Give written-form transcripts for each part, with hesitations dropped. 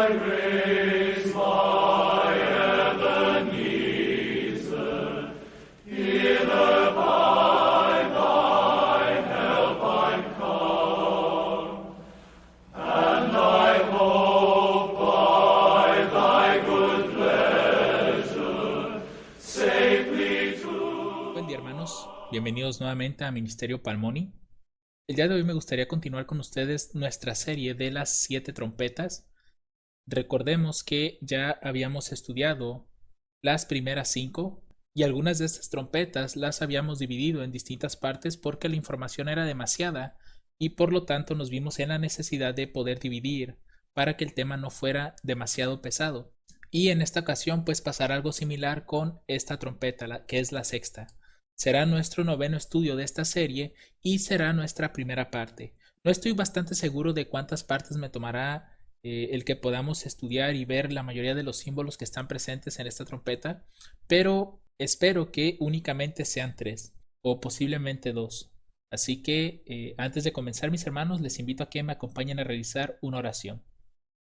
Buen día, hermanos. Bienvenidos nuevamente a Ministerio Palmoni. El día de hoy me gustaría continuar con ustedes nuestra serie de las 7 trompetas. Recordemos que ya habíamos estudiado las primeras 5 y algunas de estas trompetas las habíamos dividido en distintas partes porque la información era demasiada y por lo tanto nos vimos en la necesidad de poder dividir para que el tema no fuera demasiado pesado. Y en esta ocasión pues pasará algo similar con esta trompeta, que es la sexta. Será nuestro noveno estudio de esta serie y será nuestra primera parte. No estoy bastante seguro de cuántas partes me tomará el que podamos estudiar y ver la mayoría de los símbolos que están presentes en esta trompeta, pero espero que únicamente sean 3 o posiblemente 2. Así que antes de comenzar, mis hermanos, les invito a que me acompañen a realizar una oración.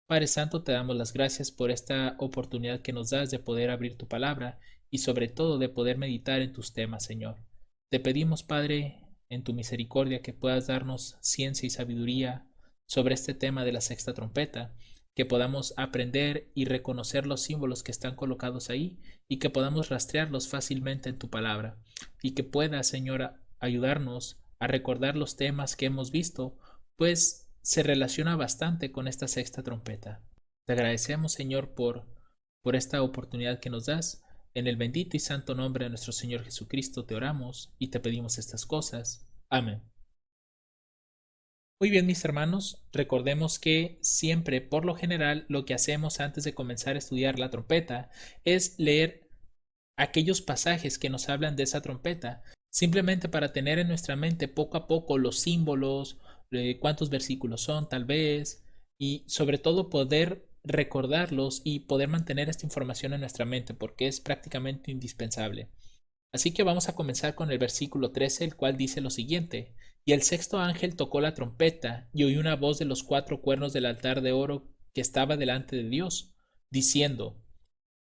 Padre Santo, te damos las gracias por esta oportunidad que nos das de poder abrir tu palabra y sobre todo de poder meditar en tus temas, Señor. Te pedimos, Padre, en tu misericordia, que puedas darnos ciencia y sabiduría sobre este tema de la sexta trompeta, que podamos aprender y reconocer los símbolos que están colocados ahí y que podamos rastrearlos fácilmente en tu palabra y que pueda, Señor, ayudarnos a recordar los temas que hemos visto, pues se relaciona bastante con esta sexta trompeta. Te agradecemos, Señor, por esta oportunidad que nos das. En el bendito y santo nombre de nuestro Señor Jesucristo te oramos y te pedimos estas cosas. Amén. Muy bien, mis hermanos, recordemos que siempre, por lo general, lo que hacemos antes de comenzar a estudiar la trompeta es leer aquellos pasajes que nos hablan de esa trompeta, simplemente para tener en nuestra mente poco a poco los símbolos, cuántos versículos son tal vez, y sobre todo poder recordarlos y poder mantener esta información en nuestra mente porque es prácticamente indispensable. Así que vamos a comenzar con el versículo 13, el cual dice lo siguiente: Y el sexto ángel tocó la trompeta, y oí una voz de los 4 cuernos del altar de oro que estaba delante de Dios, diciendo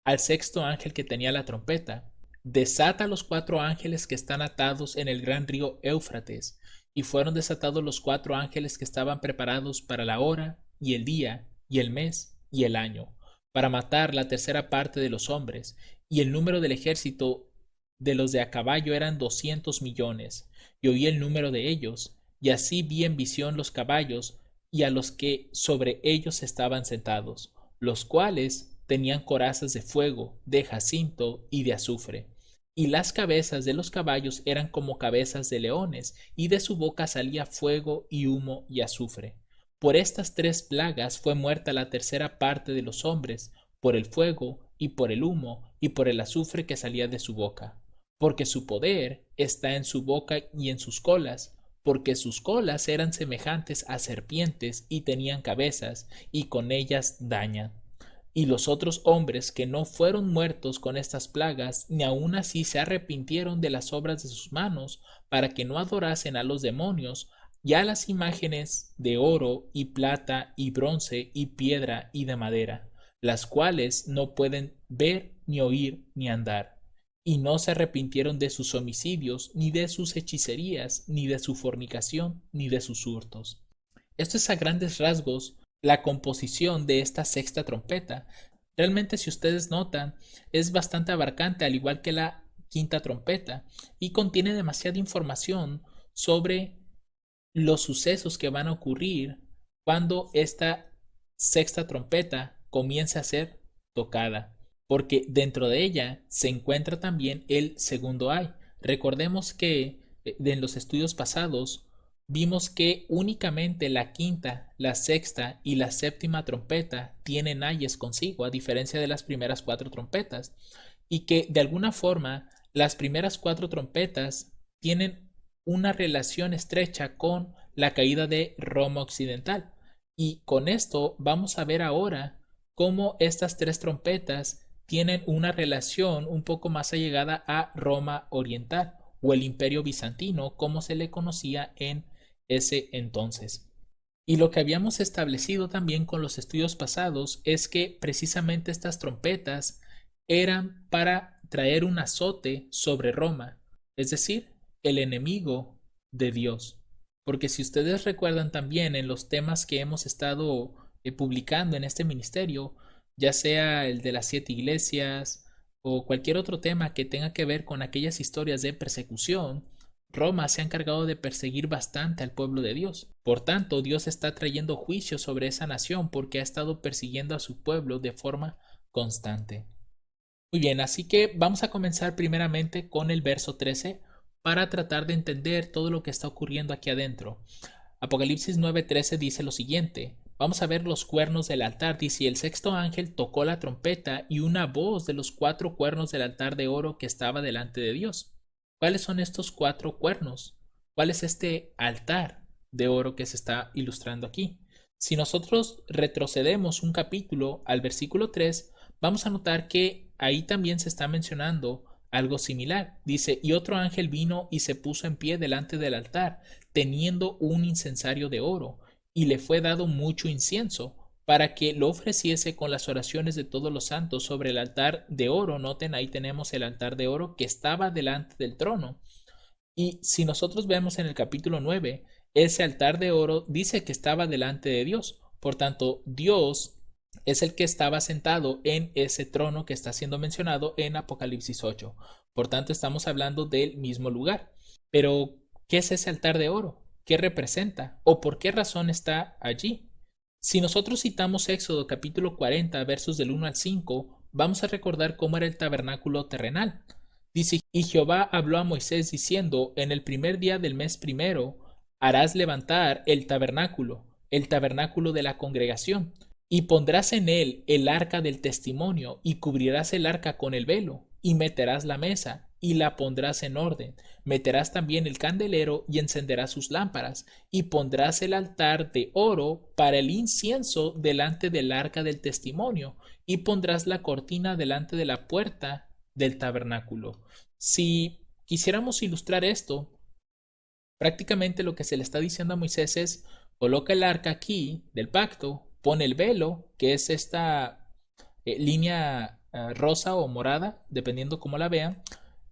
al sexto ángel que tenía la trompeta: Desata los 4 ángeles que están atados en el gran río Éufrates. Y fueron desatados los 4 ángeles que estaban preparados para la hora, y el día, y el mes, y el año, para matar la tercera parte de los hombres, y el número del ejército de los de a caballo eran 200 millones. Y oí el número de ellos, y así vi en visión los caballos, y a los que sobre ellos estaban sentados, los cuales tenían corazas de fuego, de jacinto y de azufre. Y las cabezas de los caballos eran como cabezas de leones, y de su boca salía fuego y humo y azufre. Por estas 3 plagas fue muerta la tercera parte de los hombres, por el fuego, y por el humo, y por el azufre que salía de su boca. Porque su poder está en su boca y en sus colas, porque sus colas eran semejantes a serpientes y tenían cabezas, y con ellas dañan. Y los otros hombres que no fueron muertos con estas plagas, ni aun así se arrepintieron de las obras de sus manos, para que no adorasen a los demonios, y a las imágenes de oro y plata y bronce y piedra y de madera, las cuales no pueden ver ni oír ni andar. Y no se arrepintieron de sus homicidios, ni de sus hechicerías, ni de su fornicación, ni de sus hurtos. Esto es a grandes rasgos la composición de esta sexta trompeta. Realmente, si ustedes notan, es bastante abarcante, al igual que la quinta trompeta, y contiene demasiada información sobre los sucesos que van a ocurrir cuando esta sexta trompeta comience a ser tocada, porque dentro de ella se encuentra también el segundo ay. Recordemos que en los estudios pasados vimos que únicamente la quinta, la sexta y la séptima trompeta tienen ayes consigo, a diferencia de las primeras 4 trompetas, y que de alguna forma las primeras 4 trompetas tienen una relación estrecha con la caída de Roma Occidental. Y con esto vamos a ver ahora cómo estas 3 trompetas tienen una relación un poco más allegada a Roma Oriental o el Imperio Bizantino, como se le conocía en ese entonces. Y lo que habíamos establecido también con los estudios pasados es que precisamente estas trompetas eran para traer un azote sobre Roma, es decir, el enemigo de Dios. Porque si ustedes recuerdan también en los temas que hemos estado publicando en este ministerio, ya sea el de las 7 iglesias o cualquier otro tema que tenga que ver con aquellas historias de persecución, Roma se ha encargado de perseguir bastante al pueblo de Dios. Por tanto, Dios está trayendo juicio sobre esa nación porque ha estado persiguiendo a su pueblo de forma constante. Muy bien, así que vamos a comenzar primeramente con el verso 13 para tratar de entender todo lo que está ocurriendo aquí adentro. Apocalipsis 9:13 dice lo siguiente. Vamos a ver los cuernos del altar. Dice, y el sexto ángel tocó la trompeta y una voz de los 4 cuernos del altar de oro que estaba delante de Dios. ¿Cuáles son estos 4 cuernos? ¿Cuál es este altar de oro que se está ilustrando aquí? Si nosotros retrocedemos un capítulo al versículo 3, vamos a notar que ahí también se está mencionando algo similar. Dice, y otro ángel vino y se puso en pie delante del altar, teniendo un incensario de oro, y le fue dado mucho incienso, para que lo ofreciese con las oraciones de todos los santos sobre el altar de oro. Noten, ahí tenemos el altar de oro que estaba delante del trono. Y si nosotros vemos en el capítulo 9, ese altar de oro dice que estaba delante de Dios. Por tanto, Dios es el que estaba sentado en ese trono que está siendo mencionado en Apocalipsis 8. Por tanto, estamos hablando del mismo lugar. Pero, ¿qué es ese altar de oro? ¿Qué representa? ¿O por qué razón está allí? Si nosotros citamos Éxodo capítulo 40, versos del 1 al 5, vamos a recordar cómo era el tabernáculo terrenal. Dice, y Jehová habló a Moisés diciendo, en el primer día del mes primero harás levantar el tabernáculo de la congregación, y pondrás en él el arca del testimonio, y cubrirás el arca con el velo, y meterás la mesa, y la pondrás en orden. Meterás también el candelero, y encenderás sus lámparas, y pondrás el altar de oro para el incienso delante del arca del testimonio, y pondrás la cortina delante de la puerta del tabernáculo. Si quisiéramos ilustrar esto, prácticamente lo que se le está diciendo a Moisés es, coloca el arca aquí del pacto, pone el velo, que es esta línea rosa o morada, dependiendo cómo la vean,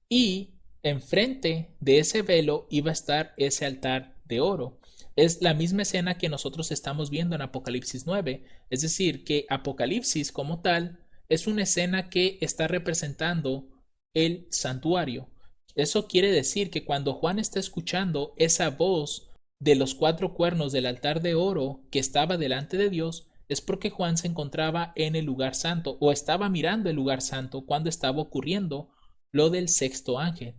y enfrente de ese velo iba a estar ese altar de oro. Es la misma escena que nosotros estamos viendo en Apocalipsis 9, es decir, que Apocalipsis como tal es una escena que está representando el santuario. Eso quiere decir que cuando Juan está escuchando esa voz de los 4 cuernos del altar de oro que estaba delante de Dios, es porque Juan se encontraba en el lugar santo o estaba mirando el lugar santo cuando estaba ocurriendo lo del sexto ángel.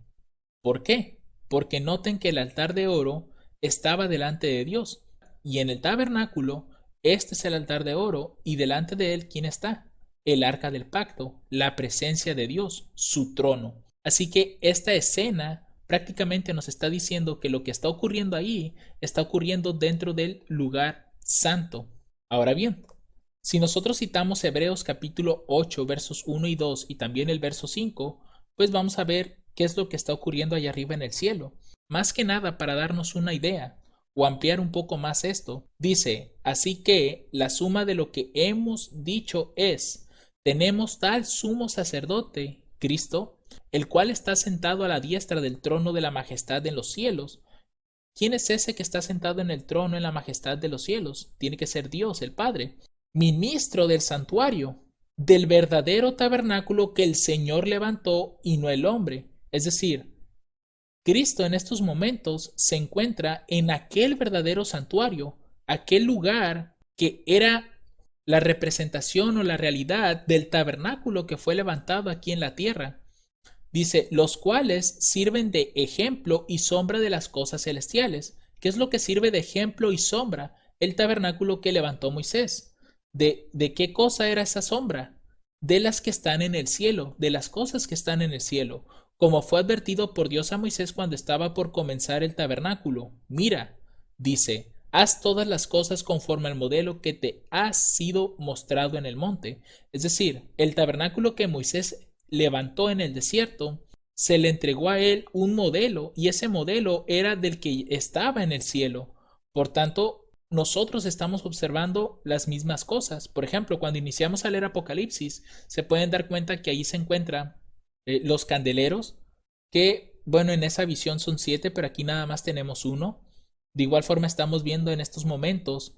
¿Por qué? Porque noten que el altar de oro estaba delante de Dios y en el tabernáculo este es el altar de oro y delante de él ¿quién está? El arca del pacto, la presencia de Dios, su trono. Así que esta escena prácticamente nos está diciendo que lo que está ocurriendo ahí está ocurriendo dentro del lugar santo. Ahora bien, si nosotros citamos Hebreos capítulo 8 versos 1 y 2 y también el verso 5, pues vamos a ver qué es lo que está ocurriendo allá arriba en el cielo. Más que nada para darnos una idea o ampliar un poco más esto, dice, así que la suma de lo que hemos dicho es, tenemos tal sumo sacerdote, Cristo, el cual está sentado a la diestra del trono de la majestad en los cielos. ¿Quién es ese que está sentado en el trono en la majestad de los cielos? Tiene que ser Dios, el Padre, ministro del santuario, del verdadero tabernáculo que el Señor levantó y no el hombre. Es decir, Cristo en estos momentos se encuentra en aquel verdadero santuario, aquel lugar que era la representación o la realidad del tabernáculo que fue levantado aquí en la tierra. Dice, los cuales sirven de ejemplo y sombra de las cosas celestiales. ¿Qué es lo que sirve de ejemplo y sombra? El tabernáculo que levantó Moisés. ¿De qué cosa era esa sombra? De las que están en el cielo, de las cosas que están en el cielo, como fue advertido por Dios a Moisés cuando estaba por comenzar el tabernáculo. Mira, dice, haz todas las cosas conforme al modelo que te ha sido mostrado en el monte. Es decir, el tabernáculo que Moisés levantó en el desierto, se le entregó a él un modelo y ese modelo era del que estaba en el cielo. Por tanto, nosotros estamos observando las mismas cosas. Por ejemplo, cuando iniciamos a leer Apocalipsis, se pueden dar cuenta que ahí se encuentran los candeleros, que, bueno, en esa visión son 7, pero aquí nada más tenemos uno. De igual forma, estamos viendo en estos momentos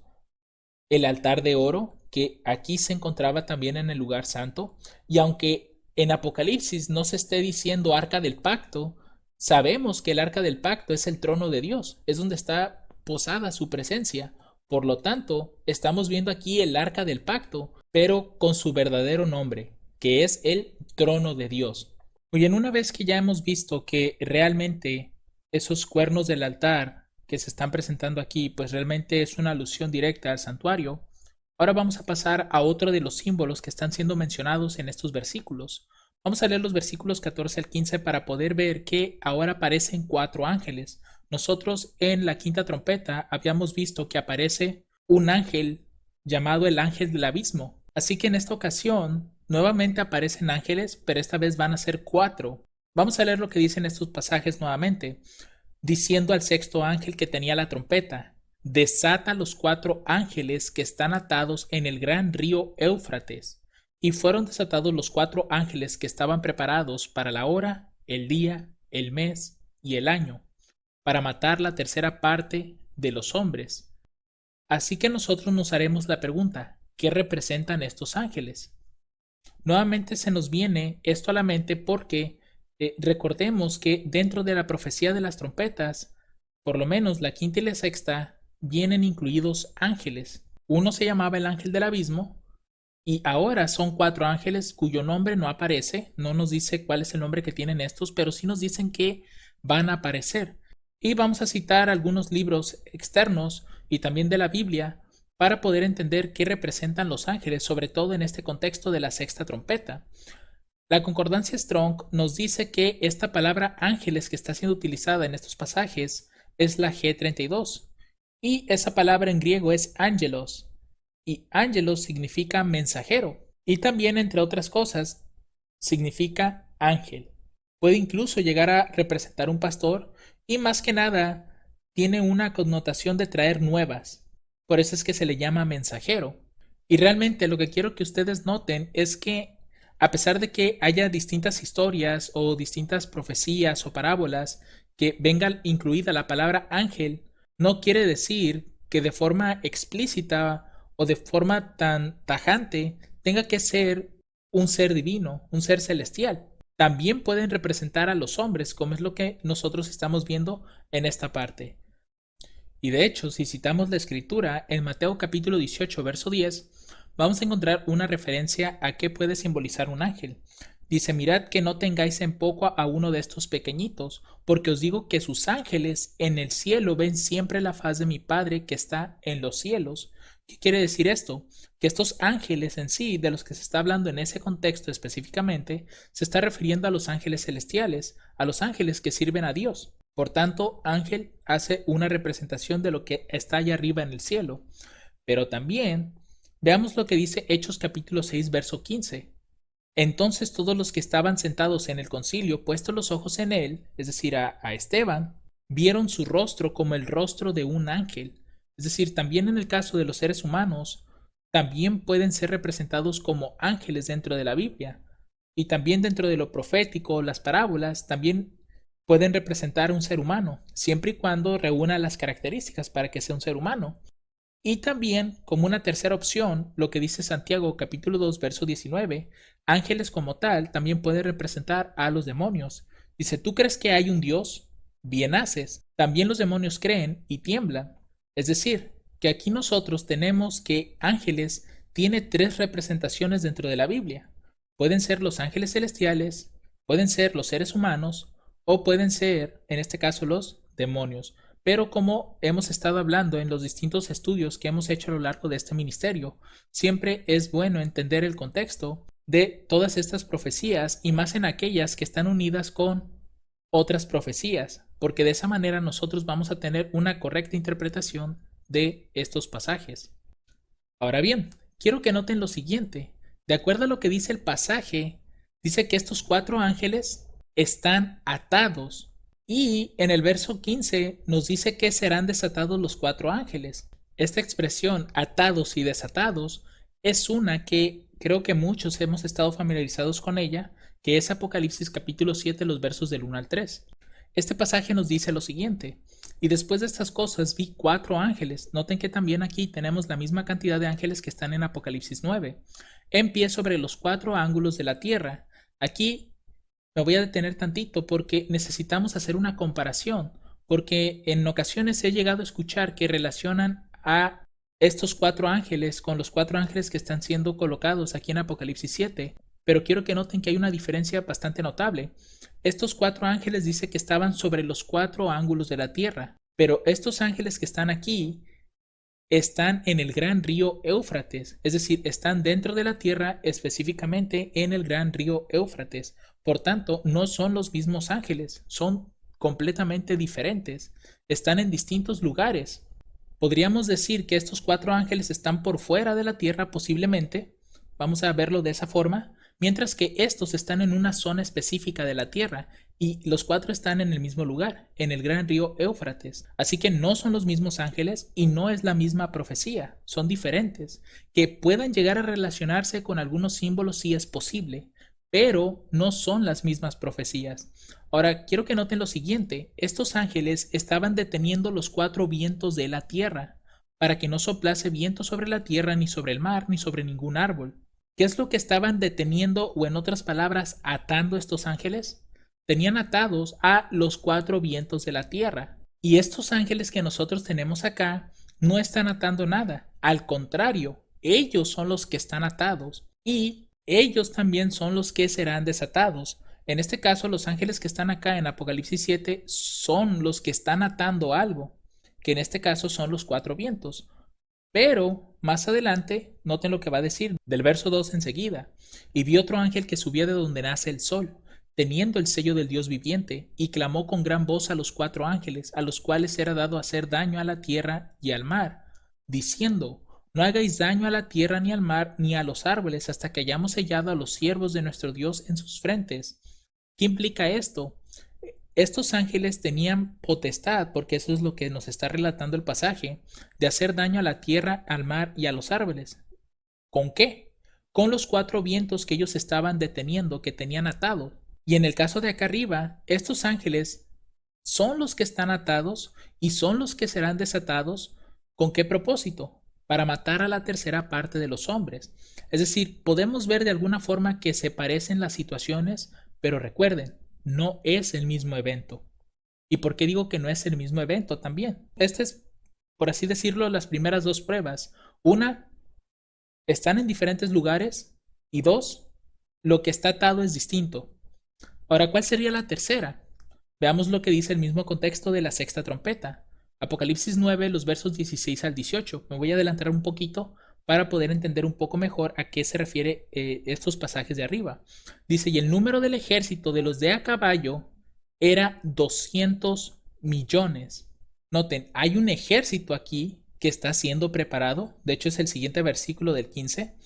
el altar de oro, que aquí se encontraba también en el lugar santo, y aunque en Apocalipsis no se esté diciendo arca del pacto, sabemos que el arca del pacto es el trono de Dios, es donde está posada su presencia. Por lo tanto, estamos viendo aquí el arca del pacto, pero con su verdadero nombre, que es el trono de Dios. Muy bien, una vez que ya hemos visto que realmente esos cuernos del altar que se están presentando aquí, pues realmente es una alusión directa al santuario, ahora vamos a pasar a otro de los símbolos que están siendo mencionados en estos versículos. Vamos a leer los versículos 14 al 15 para poder ver que ahora aparecen 4 ángeles. Nosotros en la quinta trompeta habíamos visto que aparece un ángel llamado el ángel del abismo. Así que en esta ocasión nuevamente aparecen ángeles, pero esta vez van a ser 4. Vamos a leer lo que dicen estos pasajes nuevamente, diciendo al sexto ángel que tenía la trompeta: desata los 4 ángeles que están atados en el gran río Éufrates. Y fueron desatados los 4 ángeles que estaban preparados para la hora, el día, el mes y el año, para matar la tercera parte de los hombres. Así que nosotros nos haremos la pregunta: ¿qué representan estos ángeles? Nuevamente se nos viene esto a la mente porque recordemos que dentro de la profecía de las trompetas, por lo menos la quinta y la sexta, vienen incluidos ángeles. Uno se llamaba el ángel del abismo y ahora son 4 ángeles cuyo nombre no aparece, no nos dice cuál es el nombre que tienen estos, pero sí nos dicen que van a aparecer. Y vamos a citar algunos libros externos y también de la Biblia para poder entender qué representan los ángeles, sobre todo en este contexto de la sexta trompeta. La concordancia Strong nos dice que esta palabra ángeles que está siendo utilizada en estos pasajes es la G32 y esa palabra en griego es ángelos y ángelos significa mensajero y también, entre otras cosas, significa ángel. Puede incluso llegar a representar un pastor y más que nada tiene una connotación de traer nuevas. Por eso es que se le llama mensajero. Y realmente lo que quiero que ustedes noten es que a pesar de que haya distintas historias o distintas profecías o parábolas que venga incluida la palabra ángel, no quiere decir que de forma explícita o de forma tan tajante tenga que ser un ser divino, un ser celestial. También pueden representar a los hombres, como es lo que nosotros estamos viendo en esta parte. Y de hecho, si citamos la escritura en Mateo capítulo 18, verso 10, vamos a encontrar una referencia a qué puede simbolizar un ángel. Dice: mirad que no tengáis en poco a uno de estos pequeñitos, porque os digo que sus ángeles en el cielo ven siempre la faz de mi Padre que está en los cielos. ¿Qué quiere decir esto? Que estos ángeles en sí, de los que se está hablando en ese contexto específicamente, se está refiriendo a los ángeles celestiales, a los ángeles que sirven a Dios. Por tanto, ángel hace una representación de lo que está allá arriba en el cielo. Pero también veamos lo que dice Hechos capítulo 6, verso 15. Entonces todos los que estaban sentados en el concilio, puestos los ojos en él, es decir, a Esteban, vieron su rostro como el rostro de un ángel. Es decir, también en el caso de los seres humanos, también pueden ser representados como ángeles dentro de la Biblia. Y también dentro de lo profético, las parábolas, también pueden representar un ser humano, siempre y cuando reúna las características para que sea un ser humano. Y también, como una tercera opción, lo que dice Santiago capítulo 2, verso 19, ángeles como tal también pueden representar a los demonios. Dice: ¿tú crees que hay un Dios? Bien haces. También los demonios creen y tiemblan. Es decir, que aquí nosotros tenemos que ángeles tiene 3 representaciones dentro de la Biblia. Pueden ser los ángeles celestiales, pueden ser los seres humanos o pueden ser, en este caso, los demonios. Pero como hemos estado hablando en los distintos estudios que hemos hecho a lo largo de este ministerio, siempre es bueno entender el contexto de todas estas profecías y más en aquellas que están unidas con otras profecías, porque de esa manera nosotros vamos a tener una correcta interpretación de estos pasajes. Ahora bien, quiero que noten lo siguiente. De acuerdo a lo que dice el pasaje, dice que estos 4 ángeles están atados y en el verso 15 nos dice que serán desatados los 4 ángeles. Esta expresión atados y desatados es una que creo que muchos hemos estado familiarizados con ella, que es Apocalipsis capítulo 7, los versos del 1 al 3. Este pasaje nos dice lo siguiente: y después de estas cosas vi 4 ángeles. Noten que también aquí tenemos la misma cantidad de ángeles que están en Apocalipsis 9, en pie sobre los 4 ángulos de la tierra. Aquí me voy a detener tantito porque necesitamos hacer una comparación, porque en ocasiones he llegado a escuchar que relacionan a estos 4 ángeles con los 4 ángeles que están siendo colocados aquí en Apocalipsis 7, pero quiero que noten que hay una diferencia bastante notable. Estos 4 ángeles dice que estaban sobre los 4 ángulos de la tierra, pero estos ángeles que están aquí están en el gran río Éufrates, es decir, están dentro de la tierra, específicamente en el gran río Éufrates. Por tanto, no son los mismos ángeles, son completamente diferentes, están en distintos lugares. Podríamos decir que estos 4 ángeles están por fuera de la tierra posiblemente, vamos a verlo de esa forma, mientras que estos están en una zona específica de la tierra y los 4 están en el mismo lugar, en el gran río Éufrates. Así que no son los mismos ángeles y no es la misma profecía, son diferentes. Que puedan llegar a relacionarse con algunos símbolos sí es posible, pero no son las mismas profecías. Ahora, quiero que noten lo siguiente: estos ángeles estaban deteniendo los 4 vientos de la tierra, para que no soplase viento sobre la tierra, ni sobre el mar, ni sobre ningún árbol. ¿Qué es lo que estaban deteniendo, o en otras palabras, atando estos ángeles? Tenían atados a los 4 vientos de la tierra. Y estos ángeles que nosotros tenemos acá no están atando nada. Al contrario, ellos son los que están atados y ellos también son los que serán desatados. En este caso, los ángeles que están acá en Apocalipsis 7 son los que están atando algo, que en este caso son los 4 vientos. Pero más adelante, noten lo que va a decir del verso 2 enseguida. Y vi otro ángel que subía de donde nace el sol, teniendo el sello del Dios viviente, y clamó con gran voz a los 4 ángeles, a los cuales era dado hacer daño a la tierra y al mar, diciendo: no hagáis daño a la tierra ni al mar ni a los árboles hasta que hayamos sellado a los siervos de nuestro Dios en sus frentes. ¿Qué implica esto? Estos ángeles tenían potestad, porque eso es lo que nos está relatando el pasaje, de hacer daño a la tierra, al mar y a los árboles. ¿Con qué? Con los 4 vientos que ellos estaban deteniendo, que tenían atado. Y en el caso de acá arriba, estos ángeles son los que están atados y son los que serán desatados. ¿Con qué propósito? Para matar a la tercera parte de los hombres. Es decir, podemos ver de alguna forma que se parecen las situaciones, pero recuerden, no es el mismo evento. ¿Y por qué digo que no es el mismo evento también? Este es, por así decirlo, las primeras 2 pruebas. Una, están en diferentes lugares, y 2, lo que está atado es distinto. Ahora, ¿cuál sería la tercera? Veamos lo que dice el mismo contexto de la sexta trompeta. Apocalipsis 9, los versos 16 al 18. Me voy a adelantar un poquito para poder entender un poco mejor a qué se refiere estos pasajes de arriba. Dice: y el número del ejército de los de a caballo era 200 millones. Noten, hay un ejército aquí que está siendo preparado. De hecho, es el siguiente versículo del 15.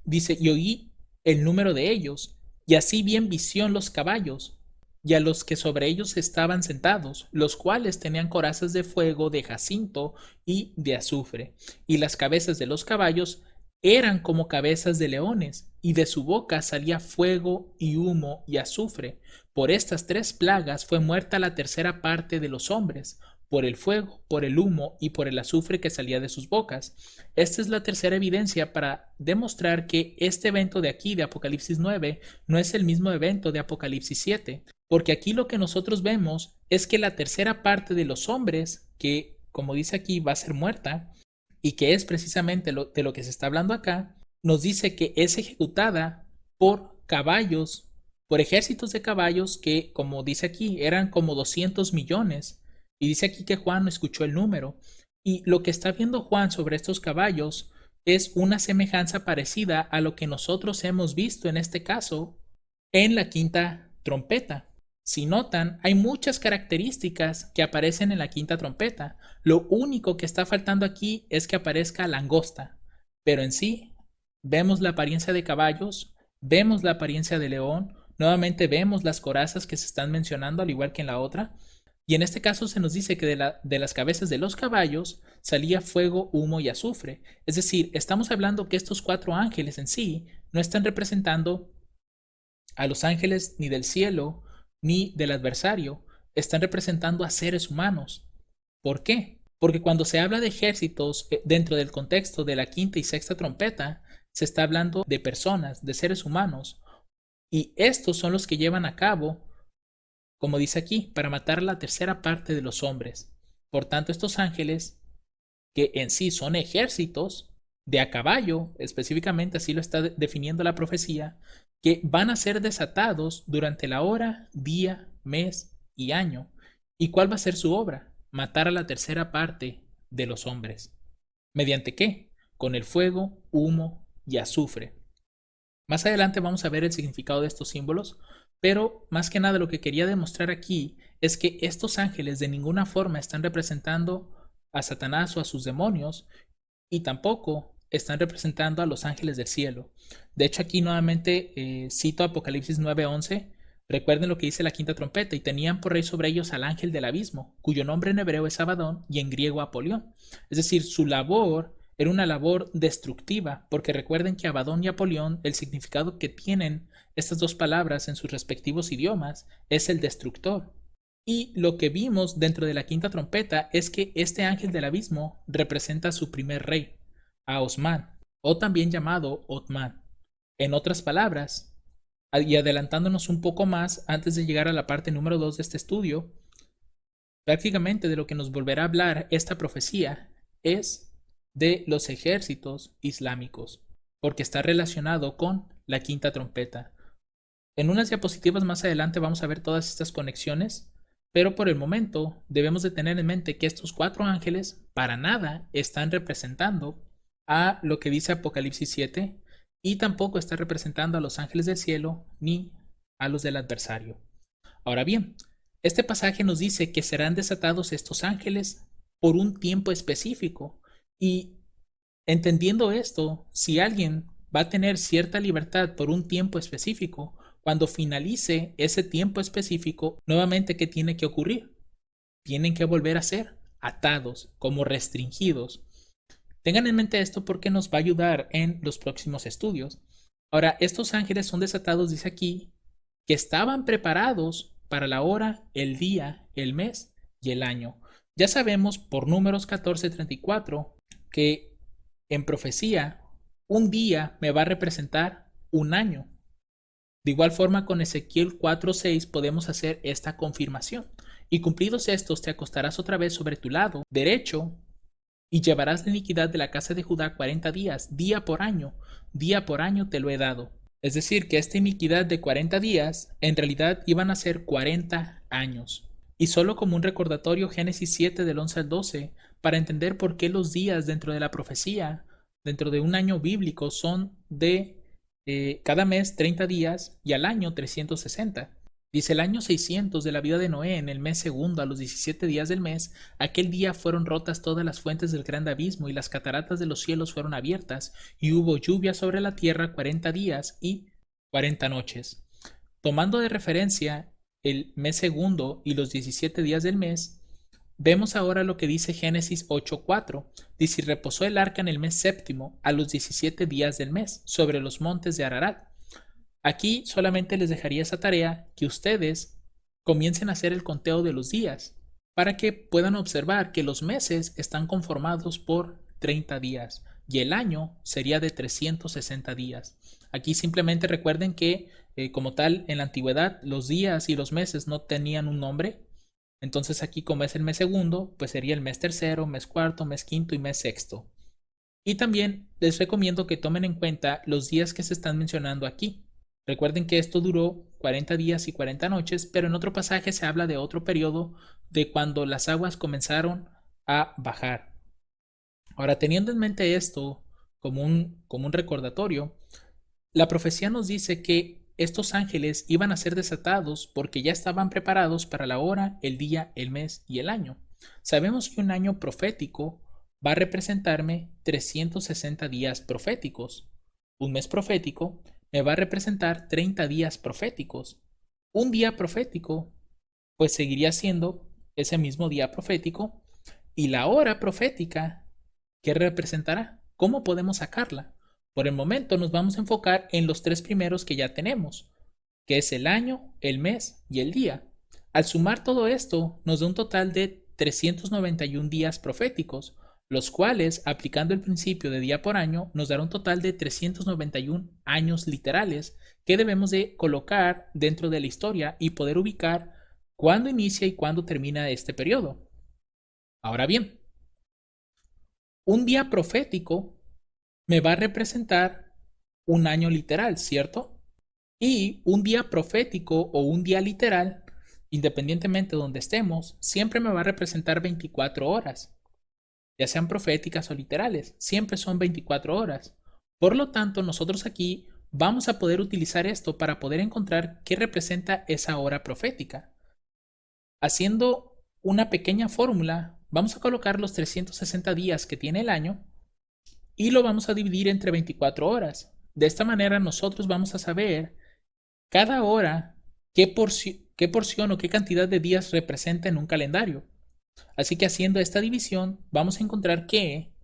Dice: y oí el número de ellos, y así vi en visión los caballos, y a los que sobre ellos estaban sentados, los cuales tenían corazas de fuego, de jacinto y de azufre, y las cabezas de los caballos eran como cabezas de leones, y de su boca salía fuego y humo y azufre. Por estas 3 plagas fue muerta la tercera parte de los hombres, por el fuego, por el humo y por el azufre que salía de sus bocas. Esta es la tercera evidencia para demostrar que este evento de aquí, de Apocalipsis 9, no es el mismo evento de Apocalipsis 7, porque aquí lo que nosotros vemos es que la tercera parte de los hombres, que como dice aquí va a ser muerta, y que es precisamente de lo que se está hablando acá, nos dice que es ejecutada por caballos, por ejércitos de caballos que, como dice aquí, eran como 200 millones. Y dice aquí que Juan no escuchó el número. Y lo que está viendo Juan sobre estos caballos es una semejanza parecida a lo que nosotros hemos visto en este caso en la quinta trompeta. Si notan, hay muchas características que aparecen en la quinta trompeta. Lo único que está faltando aquí es que aparezca langosta. Pero en sí, vemos la apariencia de caballos, vemos la apariencia de león, nuevamente vemos las corazas que se están mencionando, al igual que en la otra. Y en este caso se nos dice que de las cabezas de los caballos salía fuego, humo y azufre. Es decir, estamos hablando que estos cuatro ángeles en sí no están representando a los ángeles ni del cielo ni del adversario, están representando a seres humanos. ¿Por qué? Porque cuando se habla de ejércitos dentro del contexto de la quinta y sexta trompeta, se está hablando de personas, de seres humanos, y estos son los que llevan a cabo, como dice aquí, para matar a la tercera parte de los hombres. Por tanto, estos ángeles, que en sí son ejércitos de a caballo, específicamente así lo está definiendo la profecía, que van a ser desatados durante la hora, día, mes y año. ¿Y cuál va a ser su obra? Matar a la tercera parte de los hombres. ¿Mediante qué? Con el fuego, humo y azufre. Más adelante vamos a ver el significado de estos símbolos, pero más que nada lo que quería demostrar aquí es que estos ángeles de ninguna forma están representando a Satanás o a sus demonios, y tampoco están representando a los ángeles del cielo. De hecho, aquí nuevamente cito Apocalipsis 9:11. Recuerden lo que dice la quinta trompeta: y tenían por rey sobre ellos al ángel del abismo, cuyo nombre en hebreo es Abadón y en griego Apolión. Es decir, su labor era una labor destructiva, porque recuerden que Abadón y Apolión, el significado que tienen estas dos palabras en sus respectivos idiomas, es el destructor. Y lo que vimos dentro de la quinta trompeta es que este ángel del abismo representa a su primer rey, a Osman, o también llamado Otman. En otras palabras, y adelantándonos un poco más antes de llegar a la parte número 2 de este estudio, prácticamente de lo que nos volverá a hablar esta profecía es de los ejércitos islámicos, porque está relacionado con la quinta trompeta. En unas diapositivas más adelante vamos a ver todas estas conexiones, pero por el momento debemos de tener en mente que estos cuatro ángeles para nada están representando a lo que dice Apocalipsis 7, y tampoco está representando a los ángeles del cielo ni a los del adversario. Ahora bien, este pasaje nos dice que serán desatados estos ángeles por un tiempo específico, y entendiendo esto, si alguien va a tener cierta libertad por un tiempo específico, cuando finalice ese tiempo específico, nuevamente, ¿qué tiene que ocurrir? Tienen que volver a ser atados, como restringidos. Tengan en mente esto porque nos va a ayudar en los próximos estudios. Ahora, estos ángeles son desatados, dice aquí, que estaban preparados para la hora, el día, el mes y el año. Ya sabemos por Números 14:34 que en profecía un día me va a representar un año. De igual forma, con Ezequiel 4:6 podemos hacer esta confirmación: y cumplidos estos, te acostarás otra vez sobre tu lado derecho y llevarás la iniquidad de la casa de Judá 40 días, día por año te lo he dado. Es decir, que esta iniquidad de 40 días en realidad iban a ser 40 años. Y solo como un recordatorio, Génesis 7 del 11 al 12, para entender por qué los días dentro de la profecía, dentro de un año bíblico, son de cada mes 30 días y al año 360. Dice: el año 600 de la vida de Noé, en el mes segundo, a los 17 días del mes, aquel día fueron rotas todas las fuentes del gran abismo, y las cataratas de los cielos fueron abiertas, y hubo lluvia sobre la tierra 40 días y 40 noches. Tomando de referencia el mes segundo y los 17 días del mes, vemos ahora lo que dice Génesis 8:4. Dice: y reposó el arca en el mes séptimo, a los 17 días del mes, sobre los montes de Ararat. Aquí solamente les dejaría esa tarea, que ustedes comiencen a hacer el conteo de los días, para que puedan observar que los meses están conformados por 30 días y el año sería de 360 días. Aquí simplemente recuerden que como tal en la antigüedad los días y los meses no tenían un nombre. Entonces aquí, como es el mes segundo, pues sería el mes tercero, mes cuarto, mes quinto y mes sexto. Y también les recomiendo que tomen en cuenta los días que se están mencionando aquí. Recuerden que esto duró 40 días y 40 noches, pero en otro pasaje se habla de otro periodo, de cuando las aguas comenzaron a bajar. Ahora, teniendo en mente esto como un recordatorio, la profecía nos dice que estos ángeles iban a ser desatados porque ya estaban preparados para la hora, el día, el mes y el año. Sabemos que un año profético va a representarme 360 días proféticos. Un mes profético me va a representar 30 días proféticos. Un día profético pues seguiría siendo ese mismo día profético. Y la hora profética, ¿qué representará? ¿Cómo podemos sacarla? Por el momento nos vamos a enfocar en los tres primeros que ya tenemos, que es el año, el mes y el día. Al sumar todo esto, nos da un total de 391 días proféticos, los cuales, aplicando el principio de día por año, nos dará un total de 391 años literales que debemos de colocar dentro de la historia y poder ubicar cuándo inicia y cuándo termina este periodo. Ahora bien, un día profético me va a representar un año literal, ¿cierto? Y un día profético o un día literal, independientemente de donde estemos, siempre me va a representar 24 horas, ya sean proféticas o literales, siempre son 24 horas. Por lo tanto, nosotros aquí vamos a poder utilizar esto para poder encontrar qué representa esa hora profética. Haciendo una pequeña fórmula, vamos a colocar los 360 días que tiene el año y lo vamos a dividir entre 24 horas. De esta manera nosotros vamos a saber cada hora qué porción o qué cantidad de días representa en un calendario. Así que haciendo esta división vamos a encontrar que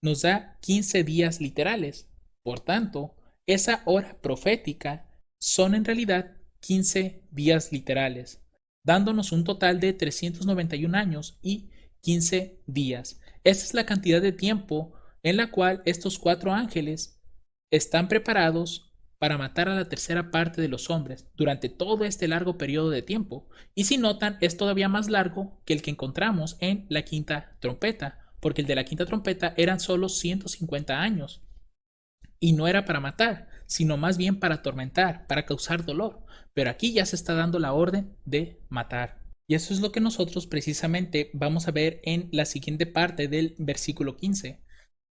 nos da 15 días literales. Por tanto, esa hora profética son en realidad 15 días literales, dándonos un total de 391 años y 15 días. Esta es la cantidad de tiempo en la cual estos cuatro ángeles están preparados para matar a la tercera parte de los hombres durante todo este largo periodo de tiempo. Y si notan, es todavía más largo que el que encontramos en la quinta trompeta, porque el de la quinta trompeta eran solo 150 años. Y no era para matar, sino más bien para atormentar, para causar dolor. Pero aquí ya se está dando la orden de matar. Y eso es lo que nosotros precisamente vamos a ver en la siguiente parte del versículo 15.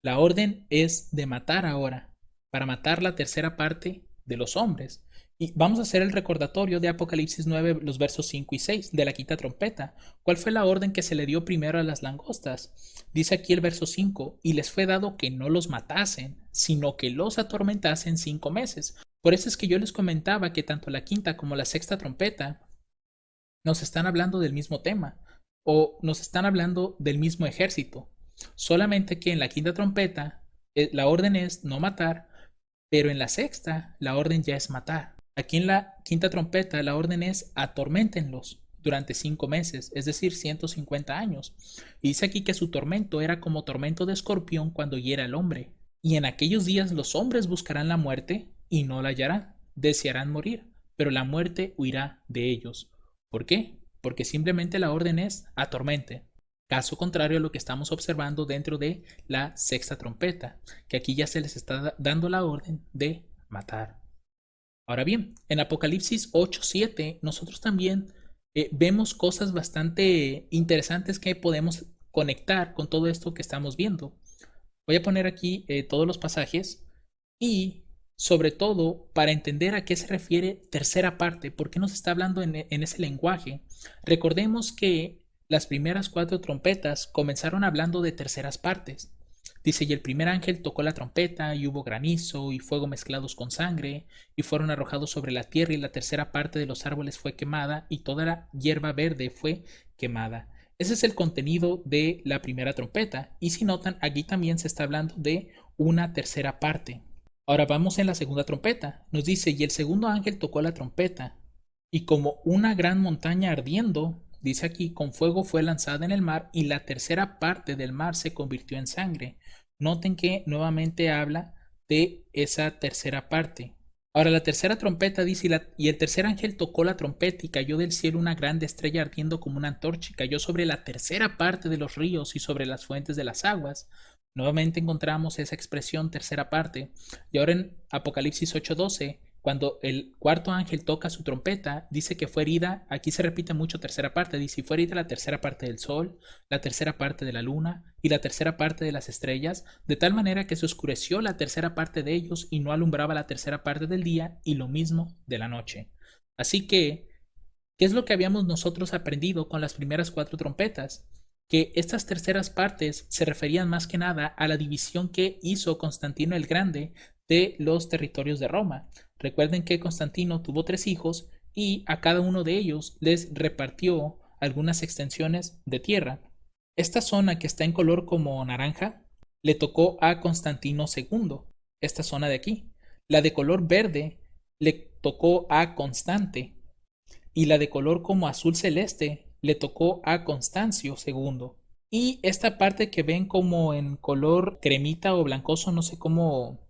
La orden es de matar ahora, para matar la tercera parte de los hombres. Y vamos a hacer el recordatorio de Apocalipsis 9, los versos 5 y 6, de la quinta trompeta. ¿Cuál fue la orden que se le dio primero a las langostas? Dice aquí el verso 5, y les fue dado que no los matasen, sino que los atormentasen 5 meses. Por eso es que yo les comentaba que tanto la quinta como la sexta trompeta nos están hablando del mismo tema, o nos están hablando del mismo ejército. Solamente que en la quinta trompeta la orden es no matar, pero en la sexta la orden ya es matar. Aquí en la quinta trompeta la orden es atorméntenlos durante 5 meses, es decir, 150 años. Y dice aquí que su tormento era como tormento de escorpión cuando hiera al hombre. Y en aquellos días los hombres buscarán la muerte y no la hallarán, desearán morir, pero la muerte huirá de ellos. ¿Por qué? Porque simplemente la orden es atormente. Caso contrario a lo que estamos observando dentro de la sexta trompeta, que aquí ya se les está dando la orden de matar. Ahora bien, en Apocalipsis 8:7 nosotros también vemos cosas bastante interesantes que podemos conectar con todo esto que estamos viendo. Voy a poner aquí todos los pasajes y sobre todo para entender a qué se refiere tercera parte, por qué nos está hablando en ese lenguaje. Recordemos que las primeras cuatro trompetas comenzaron hablando de terceras partes. Dice, y el primer ángel tocó la trompeta, y hubo granizo y fuego mezclados con sangre, y fueron arrojados sobre la tierra, y la tercera parte de los árboles fue quemada, y toda la hierba verde fue quemada. Ese es el contenido de la primera trompeta, y si notan, aquí también se está hablando de una tercera parte. Ahora vamos en la segunda trompeta. Nos dice, y el segundo ángel tocó la trompeta, y como una gran montaña ardiendo, dice aquí, con fuego fue lanzada en el mar, y la tercera parte del mar se convirtió en sangre. Noten que nuevamente habla de esa tercera parte. Ahora la tercera trompeta dice, y el tercer ángel tocó la trompeta y cayó del cielo una grande estrella ardiendo como una antorcha y cayó sobre la tercera parte de los ríos y sobre las fuentes de las aguas. Nuevamente encontramos esa expresión tercera parte. Y ahora en Apocalipsis 8:12, cuando el cuarto ángel toca su trompeta, dice que fue herida, aquí se repite mucho tercera parte, dice, fue herida la tercera parte del sol, la tercera parte de la luna y la tercera parte de las estrellas, de tal manera que se oscureció la tercera parte de ellos y no alumbraba la tercera parte del día y lo mismo de la noche. Así que, ¿qué es lo que habíamos nosotros aprendido con las primeras cuatro trompetas? Que estas terceras partes se referían más que nada a la división que hizo Constantino el Grande de los territorios de Roma. Recuerden que Constantino tuvo 3 hijos y a cada uno de ellos les repartió algunas extensiones de tierra. Esta zona que está en color como naranja le tocó a Constantino II, esta zona de aquí. La de color verde le tocó a Constante y la de color como azul celeste le tocó a Constancio II. Y esta parte que ven como en color cremita o blancoso, no sé cómo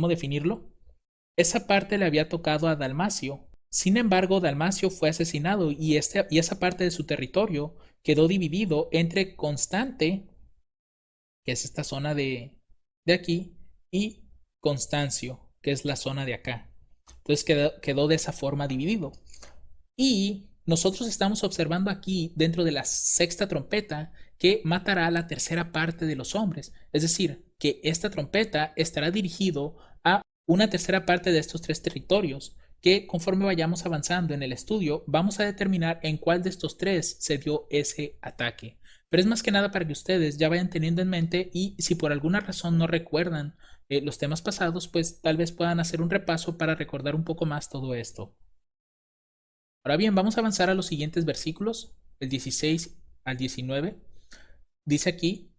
definirlo, esa parte le había tocado a Dalmacio. Sin embargo, Dalmacio fue asesinado y esa parte de su territorio quedó dividido entre Constante, que es esta zona de aquí, y Constancio, que es la zona de acá. Entonces quedó de esa forma dividido. Y nosotros estamos observando aquí, dentro de la sexta trompeta, que matará a la tercera parte de los hombres. Es decir, que esta trompeta estará dirigido a una tercera parte de estos tres territorios, que conforme vayamos avanzando en el estudio, vamos a determinar en cuál de estos tres se dio ese ataque. Pero es más que nada para que ustedes ya vayan teniendo en mente, y si por alguna razón no recuerdan los temas pasados, pues tal vez puedan hacer un repaso para recordar un poco más todo esto. Ahora bien, vamos a avanzar a los siguientes versículos, el 16 al 19. Dice aquí,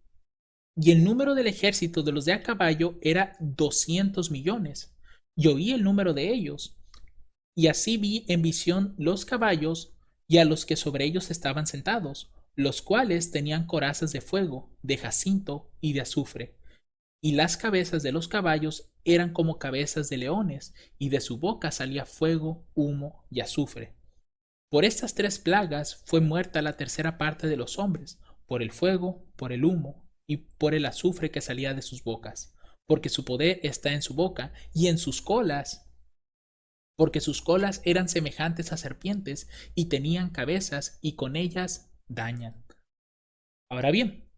y el número del ejército de los de a caballo era 200 millones. Y oí el número de ellos. Y así vi en visión los caballos y a los que sobre ellos estaban sentados, los cuales tenían corazas de fuego, de jacinto y de azufre. Y las cabezas de los caballos eran como cabezas de leones, y de su boca salía fuego, humo y azufre. Por estas tres plagas fue muerta la tercera parte de los hombres, por el fuego, por el humo y por el azufre que salía de sus bocas, porque su poder está en su boca y en sus colas, porque sus colas eran semejantes a serpientes y tenían cabezas y con ellas dañan. Ahora bien,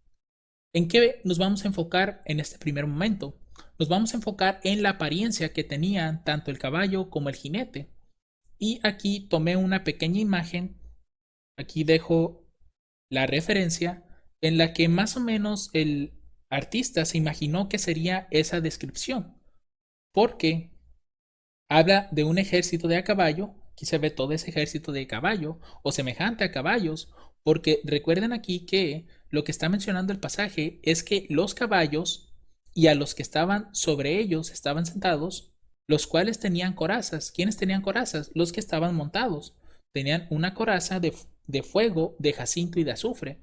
¿en qué nos vamos a enfocar en este primer momento? Nos vamos a enfocar en la apariencia que tenían tanto el caballo como el jinete. Y aquí tomé una pequeña imagen, aquí dejo la referencia en la que más o menos el artista se imaginó que sería esa descripción, porque habla de un ejército de a caballo, aquí se ve todo ese ejército de caballo o semejante a caballos, porque recuerden aquí que lo que está mencionando el pasaje es que los caballos y a los que estaban sobre ellos estaban sentados, los cuales tenían corazas. ¿Quiénes tenían corazas? Los que estaban montados. Tenían una coraza de fuego, de jacinto y de azufre.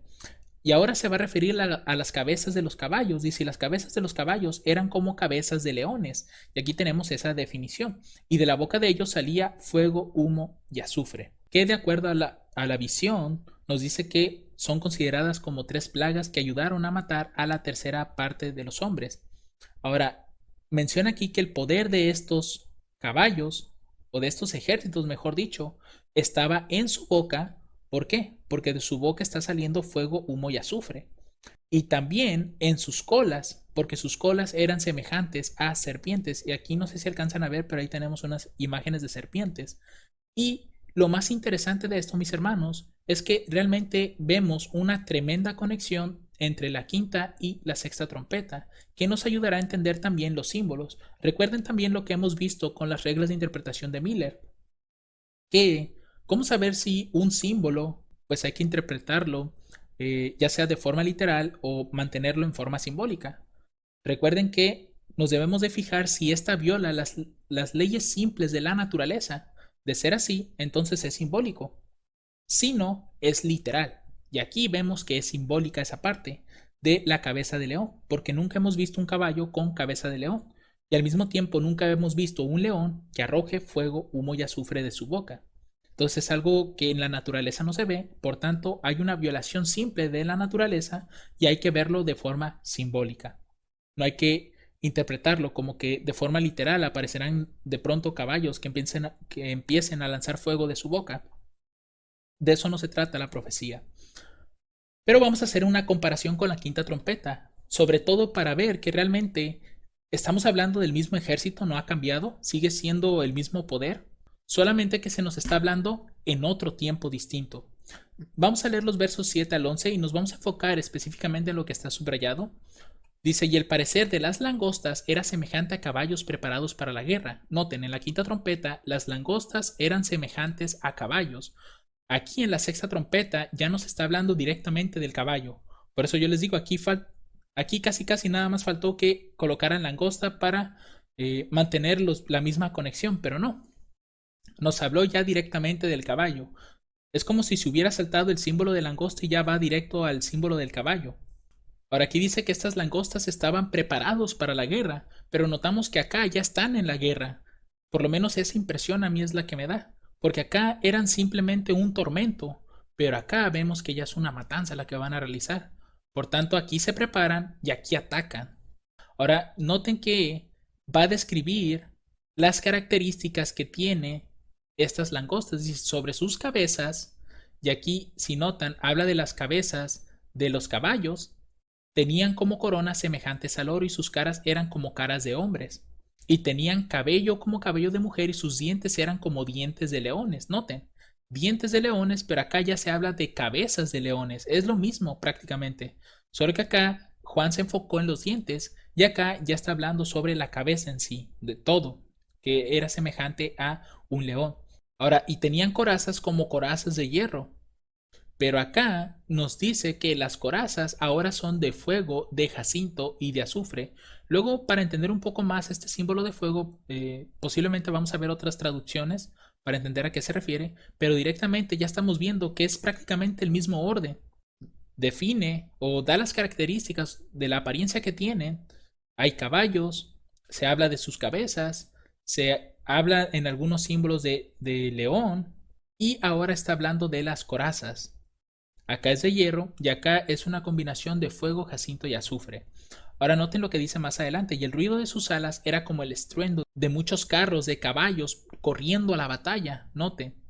Y ahora se va a referir a las cabezas de los caballos. Dice, las cabezas de los caballos eran como cabezas de leones. Y aquí tenemos esa definición. Y de la boca de ellos salía fuego, humo y azufre. Que de acuerdo a la visión nos dice que son consideradas como tres plagas que ayudaron a matar a la tercera parte de los hombres. Ahora, menciona aquí que el poder de estos caballos, o de estos ejércitos, mejor dicho, estaba en su boca. ¿Por qué? Porque de su boca está saliendo fuego, humo y azufre. Y también en sus colas, porque sus colas eran semejantes a serpientes. Y aquí no sé si alcanzan a ver, pero ahí tenemos unas imágenes de serpientes. Y lo más interesante de esto, mis hermanos, es que realmente vemos una tremenda conexión entre la quinta y la sexta trompeta, que nos ayudará a entender también los símbolos. Recuerden también lo que hemos visto con las reglas de interpretación de Miller, que cómo saber si un símbolo, pues hay que interpretarlo, ya sea de forma literal o mantenerlo en forma simbólica. Recuerden que nos debemos de fijar si ésta viola las leyes simples de la naturaleza. De ser así, entonces es simbólico. Si no, es literal. Y aquí vemos que es simbólica esa parte de la cabeza de león, porque nunca hemos visto un caballo con cabeza de león. Y al mismo tiempo nunca hemos visto un león que arroje fuego, humo y azufre de su boca. Entonces es algo que en la naturaleza no se ve, por tanto hay una violación simple de la naturaleza y hay que verlo de forma simbólica. No hay que interpretarlo como que de forma literal aparecerán de pronto caballos que empiecen a lanzar fuego de su boca. De eso no se trata la profecía. Pero vamos a hacer una comparación con la quinta trompeta, sobre todo para ver que realmente estamos hablando del mismo ejército, no ha cambiado, sigue siendo el mismo poder, solamente que se nos está hablando en otro tiempo distinto. Vamos a leer los versos 7 al 11 y nos vamos a enfocar específicamente en lo que está subrayado. Dice, y el parecer de las langostas era semejante a caballos preparados para la guerra. Noten, en la quinta trompeta, las langostas eran semejantes a caballos. Aquí en la sexta trompeta ya nos está hablando directamente del caballo. Por eso yo les digo, aquí casi casi nada más faltó que colocaran langosta para mantener la misma conexión, pero no. Nos habló ya directamente del caballo. Es como si se hubiera saltado el símbolo de langosta y ya va directo al símbolo del caballo. Ahora aquí dice que estas langostas estaban preparados para la guerra, pero notamos que acá ya están en la guerra. Por lo menos esa impresión a mí es la que me da, porque acá eran simplemente un tormento, pero acá vemos que ya es una matanza la que van a realizar. Por tanto, aquí se preparan y aquí atacan. Ahora, noten que va a describir las características que tiene estas langostas y sobre sus cabezas, y aquí, si notan, habla de las cabezas de los caballos, tenían como coronas semejantes al oro y sus caras eran como caras de hombres. Y tenían cabello como cabello de mujer y sus dientes eran como dientes de leones. Noten, dientes de leones, pero acá ya se habla de cabezas de leones. Es lo mismo prácticamente. Solo que acá Juan se enfocó en los dientes y acá ya está hablando sobre la cabeza en sí, de todo, que era semejante a un león. Ahora, y tenían corazas como corazas de hierro. Pero acá nos dice que las corazas ahora son de fuego, de jacinto y de azufre. Luego, para entender un poco más este símbolo de fuego, posiblemente vamos a ver otras traducciones para entender a qué se refiere, pero directamente ya estamos viendo que es prácticamente el mismo orden. Define o da las características de la apariencia que tienen. Hay caballos, se habla de sus cabezas, se habla en algunos símbolos de león y ahora está hablando de las corazas. Acá es de hierro y acá es una combinación de fuego, jacinto y azufre. Ahora noten lo que dice más adelante, y el ruido de sus alas era como el estruendo de muchos carros de caballos corriendo a la batalla. Noten,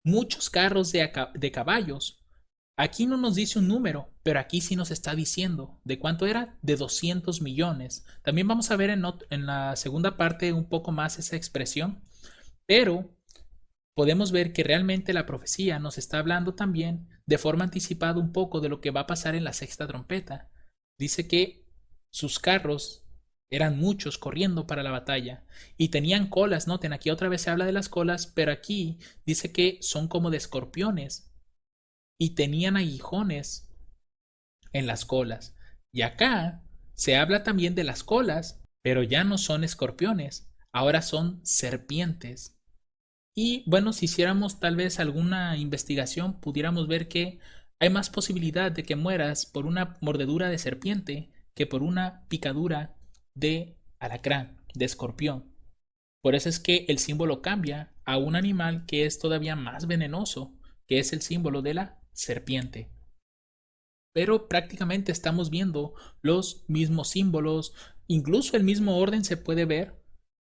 muchos carros de caballos. Aquí no nos dice un número, pero aquí sí nos está diciendo de cuánto era, de 200 millones. También vamos a ver en la segunda parte un poco más esa expresión, pero podemos ver que realmente la profecía nos está hablando también de forma anticipada un poco de lo que va a pasar en la sexta trompeta. Dice que sus carros eran muchos corriendo para la batalla y tenían colas. Noten, aquí otra vez se habla de las colas, pero aquí dice que son como de escorpiones y tenían aguijones en las colas. Y acá se habla también de las colas, pero ya no son escorpiones, ahora son serpientes. Y bueno, si hiciéramos tal vez alguna investigación, pudiéramos ver que hay más posibilidad de que mueras por una mordedura de serpiente que por una picadura de alacrán, de escorpión. Por eso es que el símbolo cambia a un animal que es todavía más venenoso, que es el símbolo de la serpiente. Pero prácticamente estamos viendo los mismos símbolos, incluso el mismo orden se puede ver.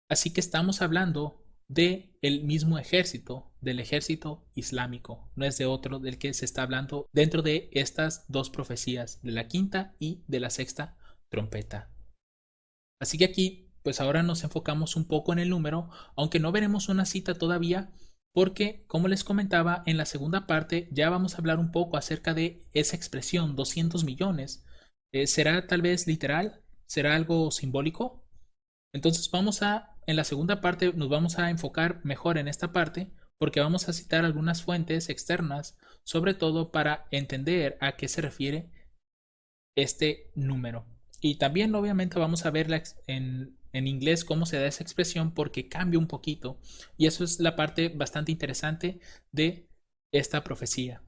Así que estamos hablando de el mismo ejército, del ejército islámico, no es de otro del que se está hablando dentro de estas dos profecías, de la quinta y de la sexta trompeta. Así que aquí, pues ahora nos enfocamos un poco en el número, aunque no veremos una cita todavía, porque, como les comentaba, en la segunda parte ya vamos a hablar un poco acerca de esa expresión, 200 millones. ¿Será tal vez literal? ¿Será algo simbólico? Entonces en la segunda parte nos vamos a enfocar mejor en esta parte porque vamos a citar algunas fuentes externas, sobre todo para entender a qué se refiere este número. Y también obviamente vamos a ver en inglés cómo se da esa expresión porque cambia un poquito. Y eso es la parte bastante interesante de esta profecía.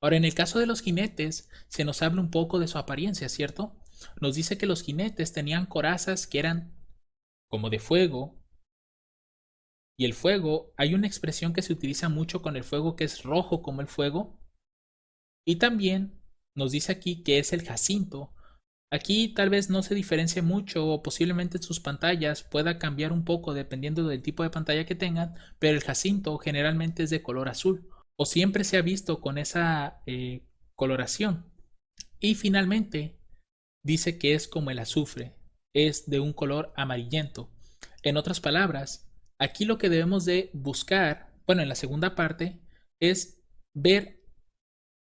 Ahora, en el caso de los jinetes, se nos habla un poco de su apariencia, ¿cierto? Nos dice que los jinetes tenían corazas que eran como de fuego. Y el fuego, hay una expresión que se utiliza mucho con el fuego que es rojo como el fuego. Y también nos dice aquí que es el jacinto. Aquí tal vez no se diferencie mucho o posiblemente sus pantallas pueda cambiar un poco dependiendo del tipo de pantalla que tengan, pero el jacinto generalmente es de color azul o siempre se ha visto con esa coloración. Y finalmente dice que es como el azufre, es de un color amarillento. En otras palabras, aquí lo que debemos de buscar, bueno, en la segunda parte, es ver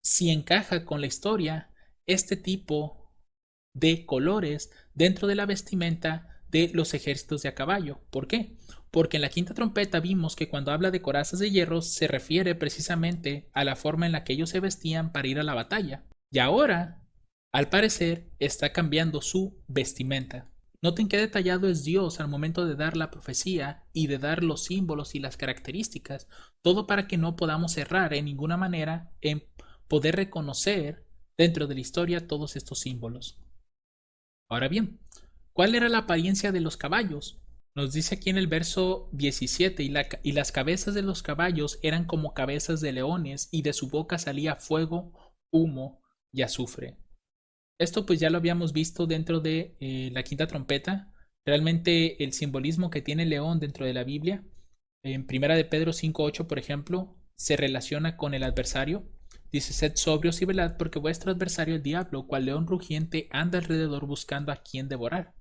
si encaja con la historia este tipo de colores dentro de la vestimenta de los ejércitos de a caballo. ¿Por qué? Porque en la quinta trompeta vimos que cuando habla de corazas de hierro se refiere precisamente a la forma en la que ellos se vestían para ir a la batalla. Y ahora, al parecer, está cambiando su vestimenta. Noten qué detallado es Dios al momento de dar la profecía y de dar los símbolos y las características, todo para que no podamos errar en ninguna manera en poder reconocer dentro de la historia todos estos símbolos. Ahora bien, ¿cuál era la apariencia de los caballos? Nos dice aquí en el verso 17, y las cabezas de los caballos eran como cabezas de leones, y de su boca salía fuego, humo y azufre. Esto pues ya lo habíamos visto dentro de la quinta trompeta. Realmente el simbolismo que tiene el león dentro de la Biblia, en Primera de Pedro 5:8, por ejemplo, se relaciona con el adversario. Dice: sed sobrios y velad, porque vuestro adversario el diablo, cual león rugiente, anda alrededor buscando a quien devorar.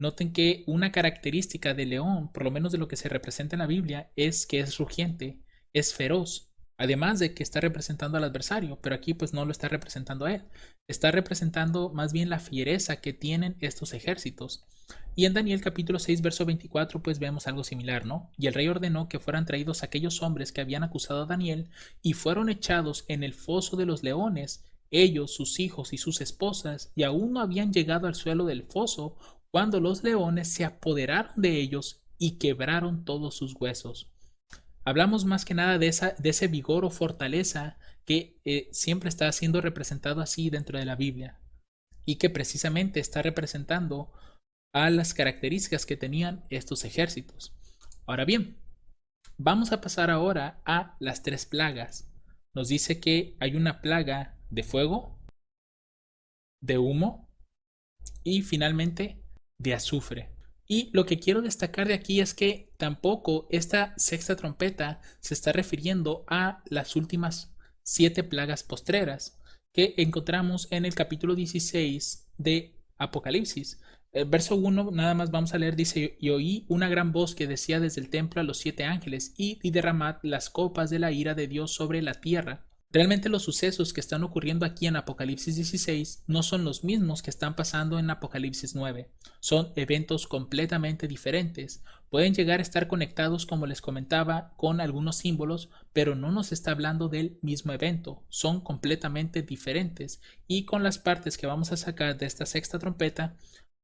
Noten que una característica del león, por lo menos de lo que se representa en la Biblia, es que es rugiente, es feroz, además de que está representando al adversario, pero aquí pues no lo está representando a él, está representando más bien la fiereza que tienen estos ejércitos. Y en Daniel capítulo 6 verso 24 pues vemos algo similar, ¿no? Y el rey ordenó que fueran traídos aquellos hombres que habían acusado a Daniel y fueron echados en el foso de los leones, ellos, sus hijos y sus esposas, y aún no habían llegado al suelo del foso cuando los leones se apoderaron de ellos y quebraron todos sus huesos. Hablamos más que nada de ese vigor o fortaleza que siempre está siendo representado así dentro de la Biblia y que precisamente está representando a las características que tenían estos ejércitos. Ahora bien, vamos a pasar ahora a las tres plagas. Nos dice que hay una plaga de fuego, de humo y finalmente de azufre. Y lo que quiero destacar de aquí es que tampoco esta sexta trompeta se está refiriendo a las últimas 7 plagas postreras que encontramos en el capítulo 16 de Apocalipsis. El verso 1 nada más vamos a leer, dice: y oí una gran voz que decía desde el templo a los 7 ángeles, y derramad las copas de la ira de Dios sobre la tierra. Realmente los sucesos que están ocurriendo aquí en Apocalipsis 16 no son los mismos que están pasando en Apocalipsis 9. Son eventos completamente diferentes. Pueden llegar a estar conectados, como les comentaba, con algunos símbolos, pero no nos está hablando del mismo evento. Son completamente diferentes. Y con las partes que vamos a sacar de esta sexta trompeta,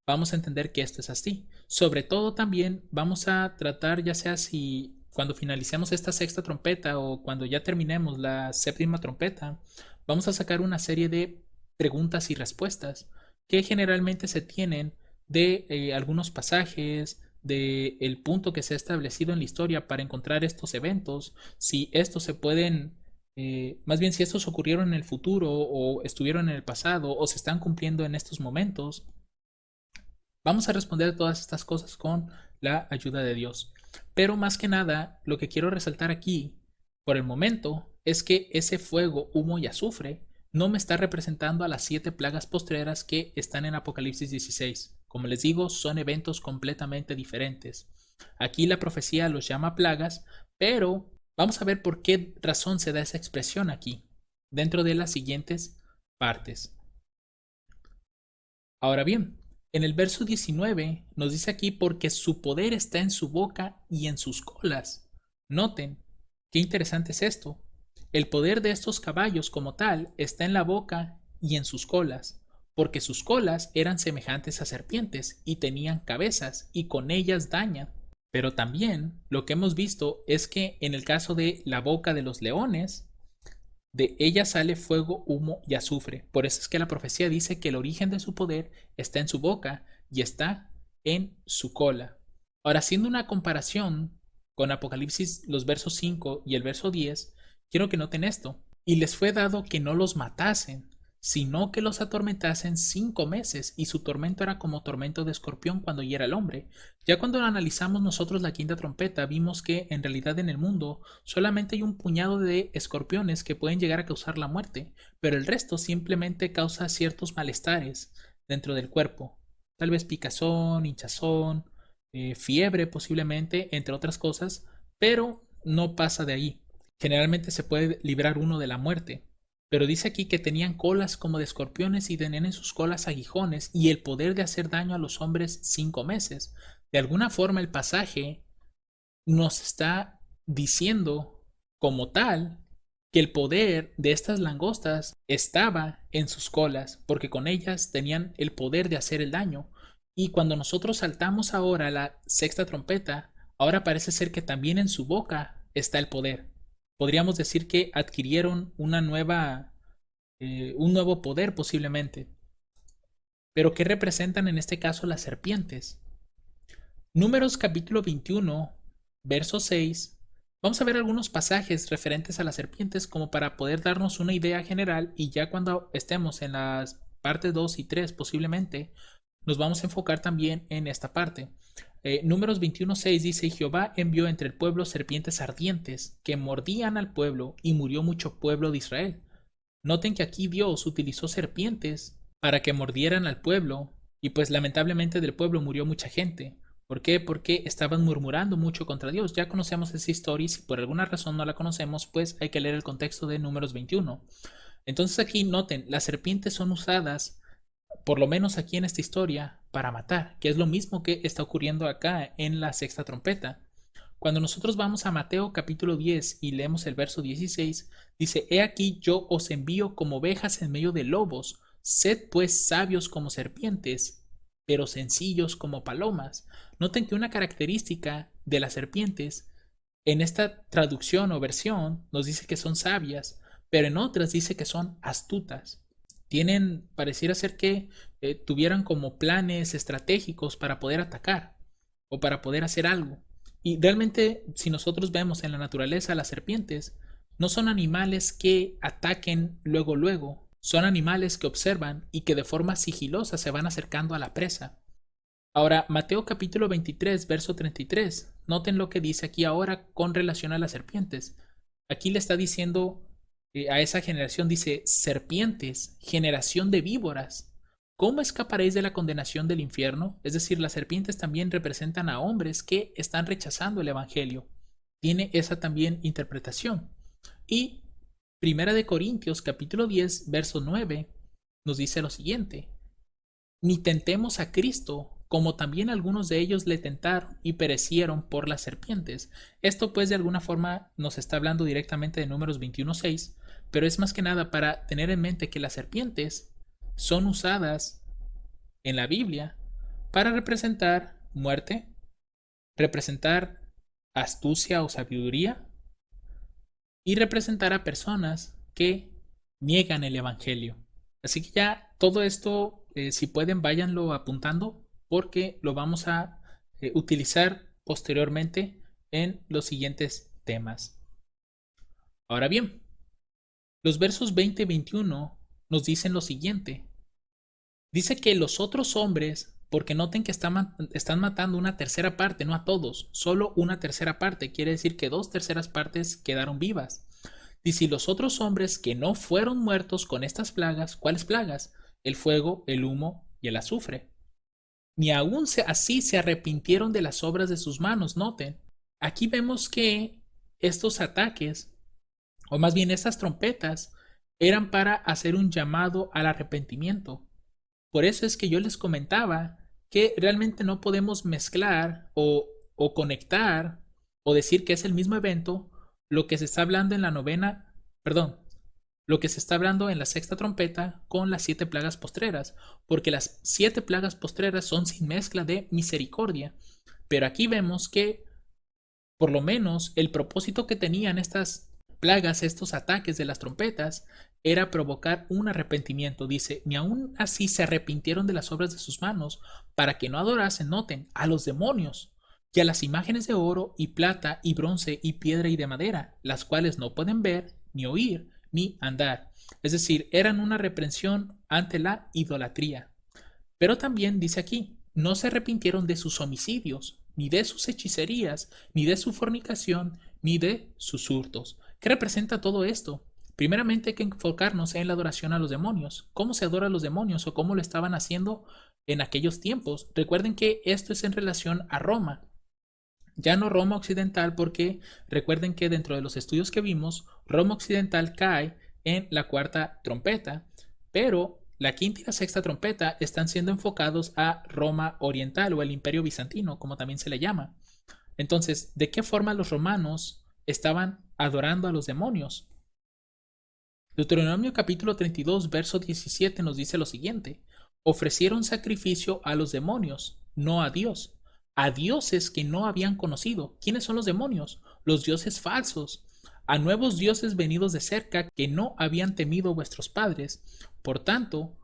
vamos a entender que esto es así. Sobre todo también vamos a tratar, ya sea si cuando finalicemos esta sexta trompeta o cuando ya terminemos la séptima trompeta, vamos a sacar una serie de preguntas y respuestas que generalmente se tienen de algunos pasajes, de el punto que se ha establecido en la historia para encontrar estos eventos, si estos se pueden, más bien si estos ocurrieron en el futuro o estuvieron en el pasado o se están cumpliendo en estos momentos. Vamos a responder a todas estas cosas con la ayuda de Dios. Pero más que nada, lo que quiero resaltar aquí, por el momento, es que ese fuego, humo y azufre no me está representando a las 7 plagas postreras que están en Apocalipsis 16. Como les digo, son eventos completamente diferentes. Aquí la profecía los llama plagas, pero vamos a ver por qué razón se da esa expresión aquí, dentro de las siguientes partes. Ahora bien, en el verso 19 nos dice aquí: porque su poder está en su boca y en sus colas. Noten, qué interesante es esto. El poder de estos caballos como tal está en la boca y en sus colas, porque sus colas eran semejantes a serpientes y tenían cabezas y con ellas dañan. Pero también lo que hemos visto es que en el caso de la boca de los leones, de ella sale fuego, humo y azufre. Por eso es que la profecía dice que el origen de su poder está en su boca y está en su cola. Ahora, haciendo una comparación con Apocalipsis, los versos 5 y el verso 10, quiero que noten esto. Y les fue dado que no los matasen, sino que los atormentasen 5 meses, y su tormento era como tormento de escorpión cuando hiera el hombre. Ya cuando analizamos nosotros la quinta trompeta, vimos que en realidad en el mundo solamente hay un puñado de escorpiones que pueden llegar a causar la muerte, pero el resto simplemente causa ciertos malestares dentro del cuerpo. Tal vez picazón, hinchazón, fiebre posiblemente, entre otras cosas, pero no pasa de ahí. Generalmente se puede librar uno de la muerte. Pero dice aquí que tenían colas como de escorpiones y tenían en sus colas aguijones y el poder de hacer daño a los hombres 5 meses. De alguna forma el pasaje nos está diciendo como tal que el poder de estas langostas estaba en sus colas, porque con ellas tenían el poder de hacer el daño. Y cuando nosotros saltamos ahora a la sexta trompeta, ahora parece ser que también en su boca está el poder. Podríamos decir que adquirieron un nuevo poder posiblemente. Pero ¿qué representan en este caso las serpientes? Números capítulo 21, verso 6. Vamos a ver algunos pasajes referentes a las serpientes como para poder darnos una idea general y ya cuando estemos en las partes 2 y 3 posiblemente nos vamos a enfocar también en esta parte. Números 21:6 dice: Jehová envió entre el pueblo serpientes ardientes que mordían al pueblo y murió mucho pueblo de Israel. Noten que aquí Dios utilizó serpientes para que mordieran al pueblo y pues lamentablemente del pueblo murió mucha gente. ¿Por qué? Porque estaban murmurando mucho contra Dios. Ya conocemos esa historia y si por alguna razón no la conocemos, pues hay que leer el contexto de Números 21. Entonces aquí noten, las serpientes son usadas, por lo menos aquí en esta historia, para matar, que es lo mismo que está ocurriendo acá en la sexta trompeta. Cuando nosotros vamos a Mateo capítulo 10 y leemos el verso 16, dice: He aquí yo os envío como ovejas en medio de lobos, sed pues sabios como serpientes, pero sencillos como palomas. Noten que una característica de las serpientes en esta traducción o versión nos dice que son sabias, pero en otras dice que son astutas. Pareciera ser que tuvieran como planes estratégicos para poder atacar o para poder hacer algo. Y realmente, si nosotros vemos en la naturaleza las serpientes, no son animales que ataquen luego luego, son animales que observan y que de forma sigilosa se van acercando a la presa. Ahora, Mateo capítulo 23, verso 33. Noten lo que dice aquí ahora con relación a las serpientes. Aquí le está diciendo a esa generación, dice: serpientes, generación de víboras, ¿cómo escaparéis de la condenación del infierno? Es decir, las serpientes también representan a hombres que están rechazando el evangelio. Tiene esa también interpretación. Y Primera de Corintios capítulo 10, verso 9 nos dice lo siguiente: ni tentemos a Cristo, como también algunos de ellos le tentaron y perecieron por las serpientes. Esto pues de alguna forma nos está hablando directamente de Números 21:6, pero es más que nada para tener en mente que las serpientes son usadas en la Biblia para representar muerte, representar astucia o sabiduría y representar a personas que niegan el Evangelio. Así que ya todo esto, si pueden, váyanlo apuntando porque lo vamos a utilizar posteriormente en los siguientes temas. Ahora bien, los versos 20 y 21 nos dicen lo siguiente. Dice que los otros hombres, porque noten que están matando una tercera parte, no a todos, solo una tercera parte, quiere decir que 2/3 quedaron vivas. Dice: y los otros hombres que no fueron muertos con estas plagas, ¿cuáles plagas? El fuego, el humo y el azufre. Ni aún así se arrepintieron de las obras de sus manos. Noten, aquí vemos que estos ataques, o más bien estas trompetas, eran para hacer un llamado al arrepentimiento. Por eso es que yo les comentaba que realmente no podemos mezclar o conectar o decir que es el mismo evento lo que se está hablando en la novena, perdón, lo que se está hablando en la sexta trompeta con las 7 plagas postreras, porque las 7 plagas postreras son sin mezcla de misericordia. Pero aquí vemos que por lo menos el propósito que tenían estas plagas, estos ataques de las trompetas, era provocar un arrepentimiento. Dice: ni aún así se arrepintieron de las obras de sus manos, para que no adorasen, noten, a los demonios y a las imágenes de oro y plata y bronce y piedra y de madera, las cuales no pueden ver, ni oír, ni andar. Es decir, eran una reprensión ante la idolatría. Pero también dice aquí: no se arrepintieron de sus homicidios, ni de sus hechicerías, ni de su fornicación, ni de sus hurtos. ¿Qué representa todo esto? Primeramente hay que enfocarnos en la adoración a los demonios. ¿Cómo se adora a los demonios o cómo lo estaban haciendo en aquellos tiempos? Recuerden que esto es en relación a Roma. Ya no Roma occidental, porque recuerden que dentro de los estudios que vimos, Roma occidental cae en la cuarta trompeta, pero la quinta y la sexta trompeta están siendo enfocados a Roma Oriental o el Imperio Bizantino, como también se le llama. Entonces, ¿de qué forma los romanos estaban adorando a los demonios? Deuteronomio capítulo 32, verso 17 nos dice lo siguiente: ofrecieron sacrificio a los demonios, no a Dios, a dioses que no habían conocido. ¿Quiénes son los demonios? Los dioses falsos, a nuevos dioses venidos de cerca que no habían temido vuestros padres. Por tanto,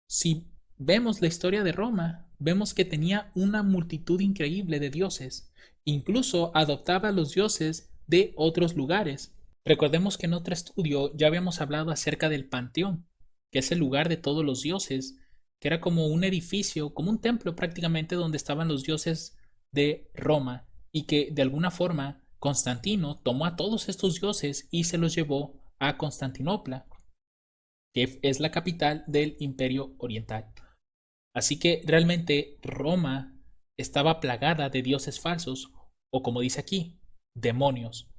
si vemos la historia de Roma, vemos que tenía una multitud increíble de dioses. Incluso adoptaba a los dioses de otros lugares. Recordemos que en otro estudio ya habíamos hablado acerca del Panteón, que es el lugar de todos los dioses, que era como un edificio, como un templo prácticamente donde estaban los dioses de Roma, y que de alguna forma Constantino tomó a todos estos dioses y se los llevó a Constantinopla, que es la capital del Imperio Oriental. Así que realmente Roma estaba plagada de dioses falsos, o como dice aquí, demonios.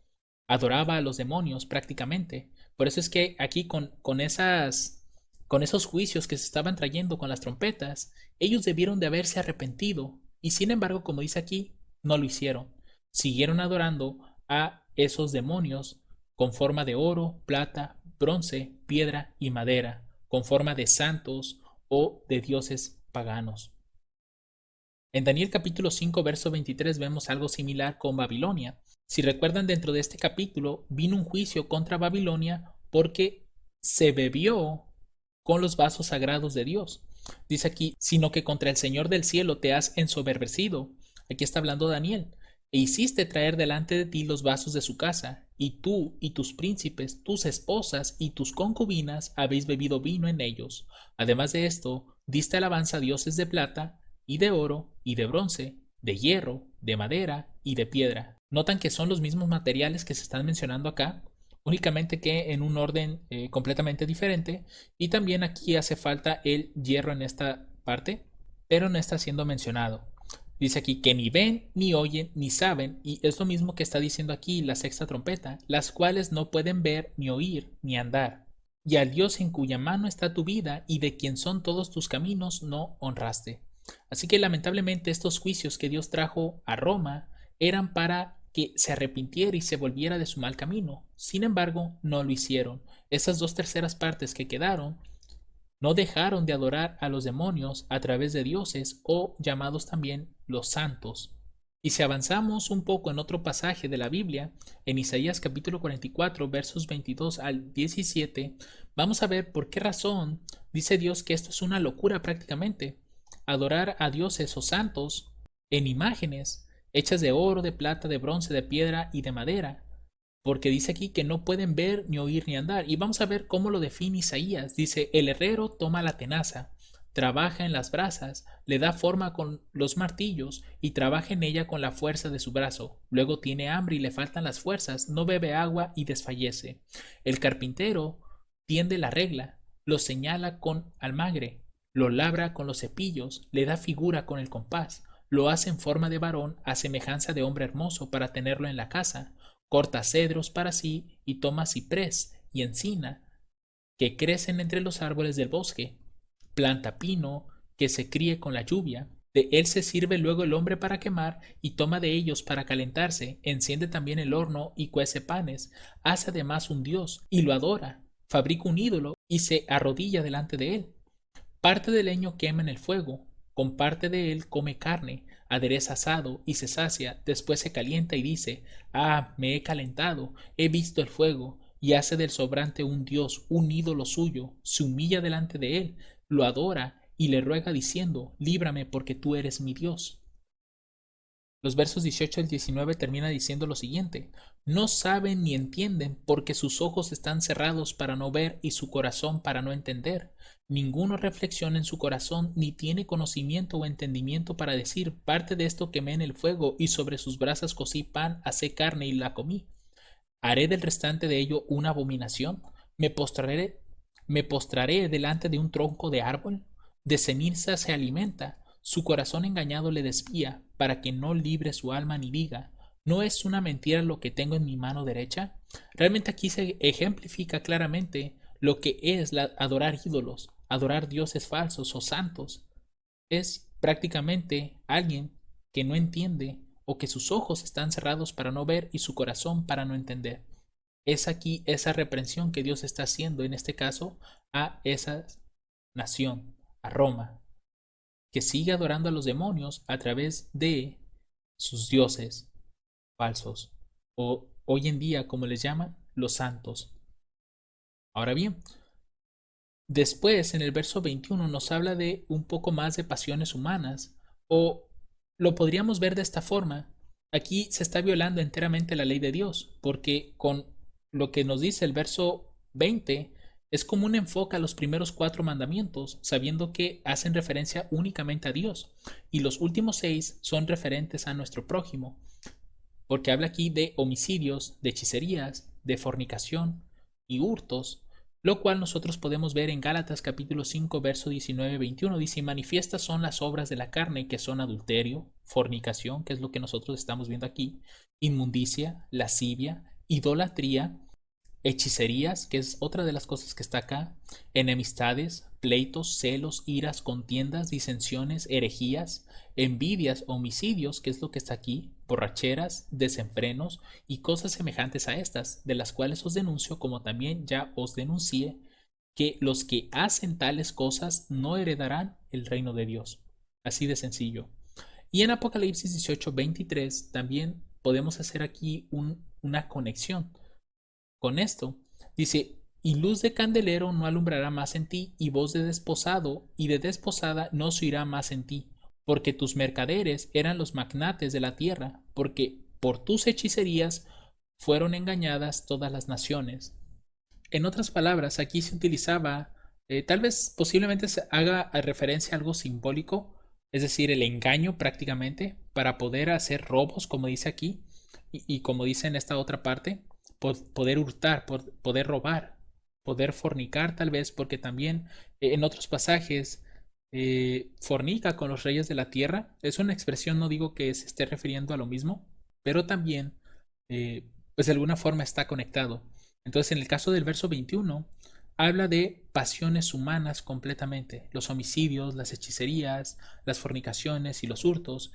Adoraba a los demonios prácticamente. Por eso es que aquí con esos juicios que se estaban trayendo con las trompetas, ellos debieron de haberse arrepentido, y sin embargo, como dice aquí, no lo hicieron. Siguieron adorando a esos demonios con forma de oro, plata, bronce, piedra y madera, con forma de santos o de dioses paganos. En Daniel capítulo 5, verso 23 vemos algo similar con Babilonia. Si recuerdan, dentro de este capítulo vino un juicio contra Babilonia porque se bebió con los vasos sagrados de Dios. Dice aquí, sino que contra el Señor del cielo te has ensoberbecido. Aquí está hablando Daniel. E hiciste traer delante de ti los vasos de su casa, y tú y tus príncipes, tus esposas y tus concubinas habéis bebido vino en ellos. Además de esto, diste alabanza a dioses de plata, y de oro, y de bronce, de hierro, de madera y de piedra. Notan que son los mismos materiales que se están mencionando acá, únicamente que en un orden completamente diferente, y también aquí hace falta el hierro en esta parte, pero no está siendo mencionado. Dice aquí que ni ven, ni oyen, ni saben, y es lo mismo que está diciendo aquí la sexta trompeta, las cuales no pueden ver, ni oír, ni andar. Y al Dios en cuya mano está tu vida y de quien son todos tus caminos no honraste. Así que lamentablemente estos juicios que Dios trajo a Roma eran para que se arrepintiera y se volviera de su mal camino. Sin embargo, no lo hicieron. Esas 2/3 partes que quedaron no dejaron de adorar a los demonios a través de dioses o llamados también los santos. Y si avanzamos un poco en otro pasaje de la Biblia, en Isaías capítulo 44, versos 22 al 17, vamos a ver por qué razón dice Dios que esto es una locura prácticamente. Adorar a dioses o santos en imágenes hechas de oro, de plata, de bronce, de piedra y de madera, porque dice aquí que no pueden ver, ni oír, ni andar. Y vamos a ver cómo lo define Isaías. Dice, el herrero toma la tenaza, trabaja en las brasas, le da forma con los martillos y trabaja en ella con la fuerza de su brazo. Luego tiene hambre y le faltan las fuerzas, no bebe agua y desfallece. El carpintero tiende la regla, lo señala con almagre, lo labra con los cepillos, le da figura con el compás, lo hace en forma de varón a semejanza de hombre hermoso para tenerlo en la casa. Corta cedros para sí y toma ciprés y encina que crecen entre los árboles del bosque. Planta pino que se críe con la lluvia. De él se sirve luego el hombre para quemar y toma de ellos para calentarse. Enciende también el horno y cuece panes. Hace además un dios y lo adora. Fabrica un ídolo y se arrodilla delante de él. Parte del leño quema en el fuego. Con parte de él come carne, adereza asado y se sacia, después se calienta y dice, ah, me he calentado, he visto el fuego, y hace del sobrante un dios, un ídolo suyo, se humilla delante de él, lo adora y le ruega diciendo, líbrame porque tú eres mi Dios. Los versos 18 al 19 termina diciendo lo siguiente, no saben ni entienden porque sus ojos están cerrados para no ver y su corazón para no entender. Ninguno reflexiona en su corazón ni tiene conocimiento o entendimiento para decir, parte de esto quemé en el fuego y sobre sus brasas cocí pan, asé carne y la comí. ¿Haré del restante de ello una abominación? Me postraré delante de un tronco de árbol? De ceniza se alimenta, su corazón engañado le desvía, para que no libre su alma ni diga, ¿no es una mentira lo que tengo en mi mano derecha? Realmente aquí se ejemplifica claramente lo que es adorar ídolos, adorar dioses falsos o santos. Es prácticamente alguien que no entiende o que sus ojos están cerrados para no ver y su corazón para no entender. Es aquí esa reprensión que Dios está haciendo en este caso a esa nación, a Roma, que sigue adorando a los demonios a través de sus dioses falsos, o hoy en día, como les llaman, los santos. Ahora bien, después en el verso 21 nos habla de un poco más de pasiones humanas, o lo podríamos ver de esta forma. Aquí se está violando enteramente la ley de Dios, porque con lo que nos dice el verso 20 es como un enfoque a los primeros 4 mandamientos, sabiendo que hacen referencia únicamente a Dios, y los últimos 6 son referentes a nuestro prójimo, porque habla aquí de homicidios, de hechicerías, de fornicación y hurtos, lo cual nosotros podemos ver en Gálatas capítulo 5, verso 19-21. Dice, manifiestas son las obras de la carne, que son adulterio, fornicación, que es lo que nosotros estamos viendo aquí, inmundicia, lascivia, idolatría, hechicerías, que es otra de las cosas que está acá, enemistades, pleitos, celos, iras, contiendas, disensiones, herejías, envidias, homicidios, que es lo que está aquí, borracheras, desenfrenos y cosas semejantes a estas, de las cuales os denuncio, como también ya os denuncié, que los que hacen tales cosas no heredarán el reino de Dios. Así de sencillo. Y en Apocalipsis 18:23 también podemos hacer aquí una conexión con esto. Dice, y luz de candelero no alumbrará más en ti, y voz de desposado y de desposada no se oirá más en ti, porque tus mercaderes eran los magnates de la tierra, porque por tus hechicerías fueron engañadas todas las naciones. En otras palabras, aquí se utilizaba, tal vez posiblemente se haga referencia a algo simbólico, es decir, el engaño prácticamente, para poder hacer robos, como dice aquí, y como dice en esta otra parte, poder hurtar, poder robar, poder fornicar tal vez, porque también en otros pasajes fornica con los reyes de la tierra. Es una expresión, no digo que se esté refiriendo a lo mismo, pero también, pues de alguna forma está conectado. Entonces, en el caso del verso 21, habla de pasiones humanas completamente, los homicidios, las hechicerías, las fornicaciones y los hurtos.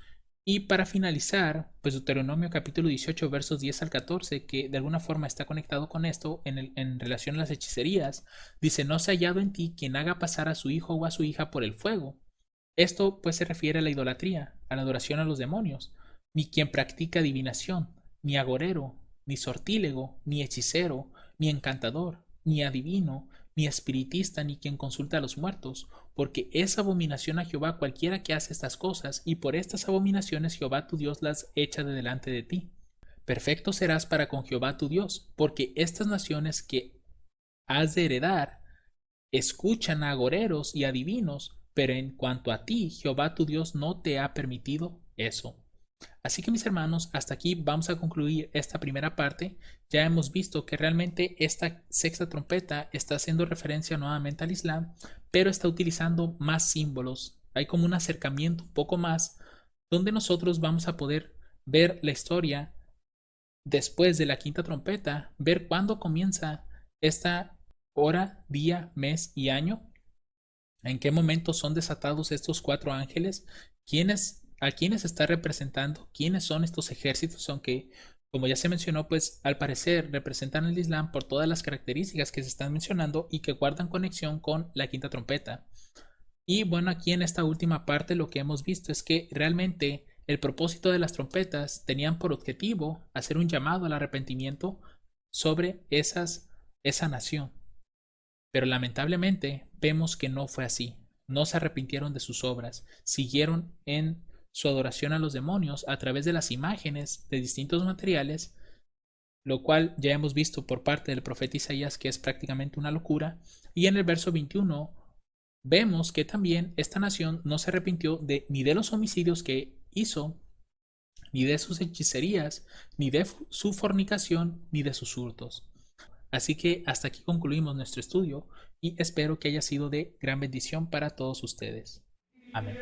Y para finalizar, pues Deuteronomio capítulo 18 versos 10 al 14, que de alguna forma está conectado con esto en relación a las hechicerías, dice, no se ha hallado en ti quien haga pasar a su hijo o a su hija por el fuego. Esto pues se refiere a la idolatría, a la adoración a los demonios, ni quien practica adivinación, ni agorero, ni sortílego, ni hechicero, ni encantador, ni adivino, ni espiritista, ni quien consulta a los muertos, porque es abominación a Jehová cualquiera que hace estas cosas, y por estas abominaciones Jehová tu Dios las echa de delante de ti. Perfecto serás para con Jehová tu Dios, porque estas naciones que has de heredar escuchan a agoreros y adivinos, pero en cuanto a ti, Jehová tu Dios no te ha permitido eso. Así que mis hermanos, hasta aquí vamos a concluir esta primera parte. Ya hemos visto que realmente esta sexta trompeta está haciendo referencia nuevamente al Islam, pero está utilizando más símbolos. Hay como un acercamiento un poco más, donde nosotros vamos a poder ver la historia después de la quinta trompeta, ver cuándo comienza esta hora, día, mes y año, en qué momento son desatados estos 4 ángeles, a quiénes está representando, quiénes son estos ejércitos, aunque como ya se mencionó, pues al parecer representan el Islam por todas las características que se están mencionando y que guardan conexión con la quinta trompeta. Y bueno, aquí en esta última parte lo que hemos visto es que realmente el propósito de las trompetas tenían por objetivo hacer un llamado al arrepentimiento sobre esa nación. Pero lamentablemente vemos que no fue así. No se arrepintieron de sus obras, siguieron en su adoración a los demonios a través de las imágenes de distintos materiales, lo cual ya hemos visto por parte del profeta Isaías que es prácticamente una locura. Y en el verso 21 vemos que también esta nación no se arrepintió ni de los homicidios que hizo, ni de sus hechicerías, ni de su fornicación, ni de sus hurtos. Así que hasta aquí concluimos nuestro estudio y espero que haya sido de gran bendición para todos ustedes. Amén.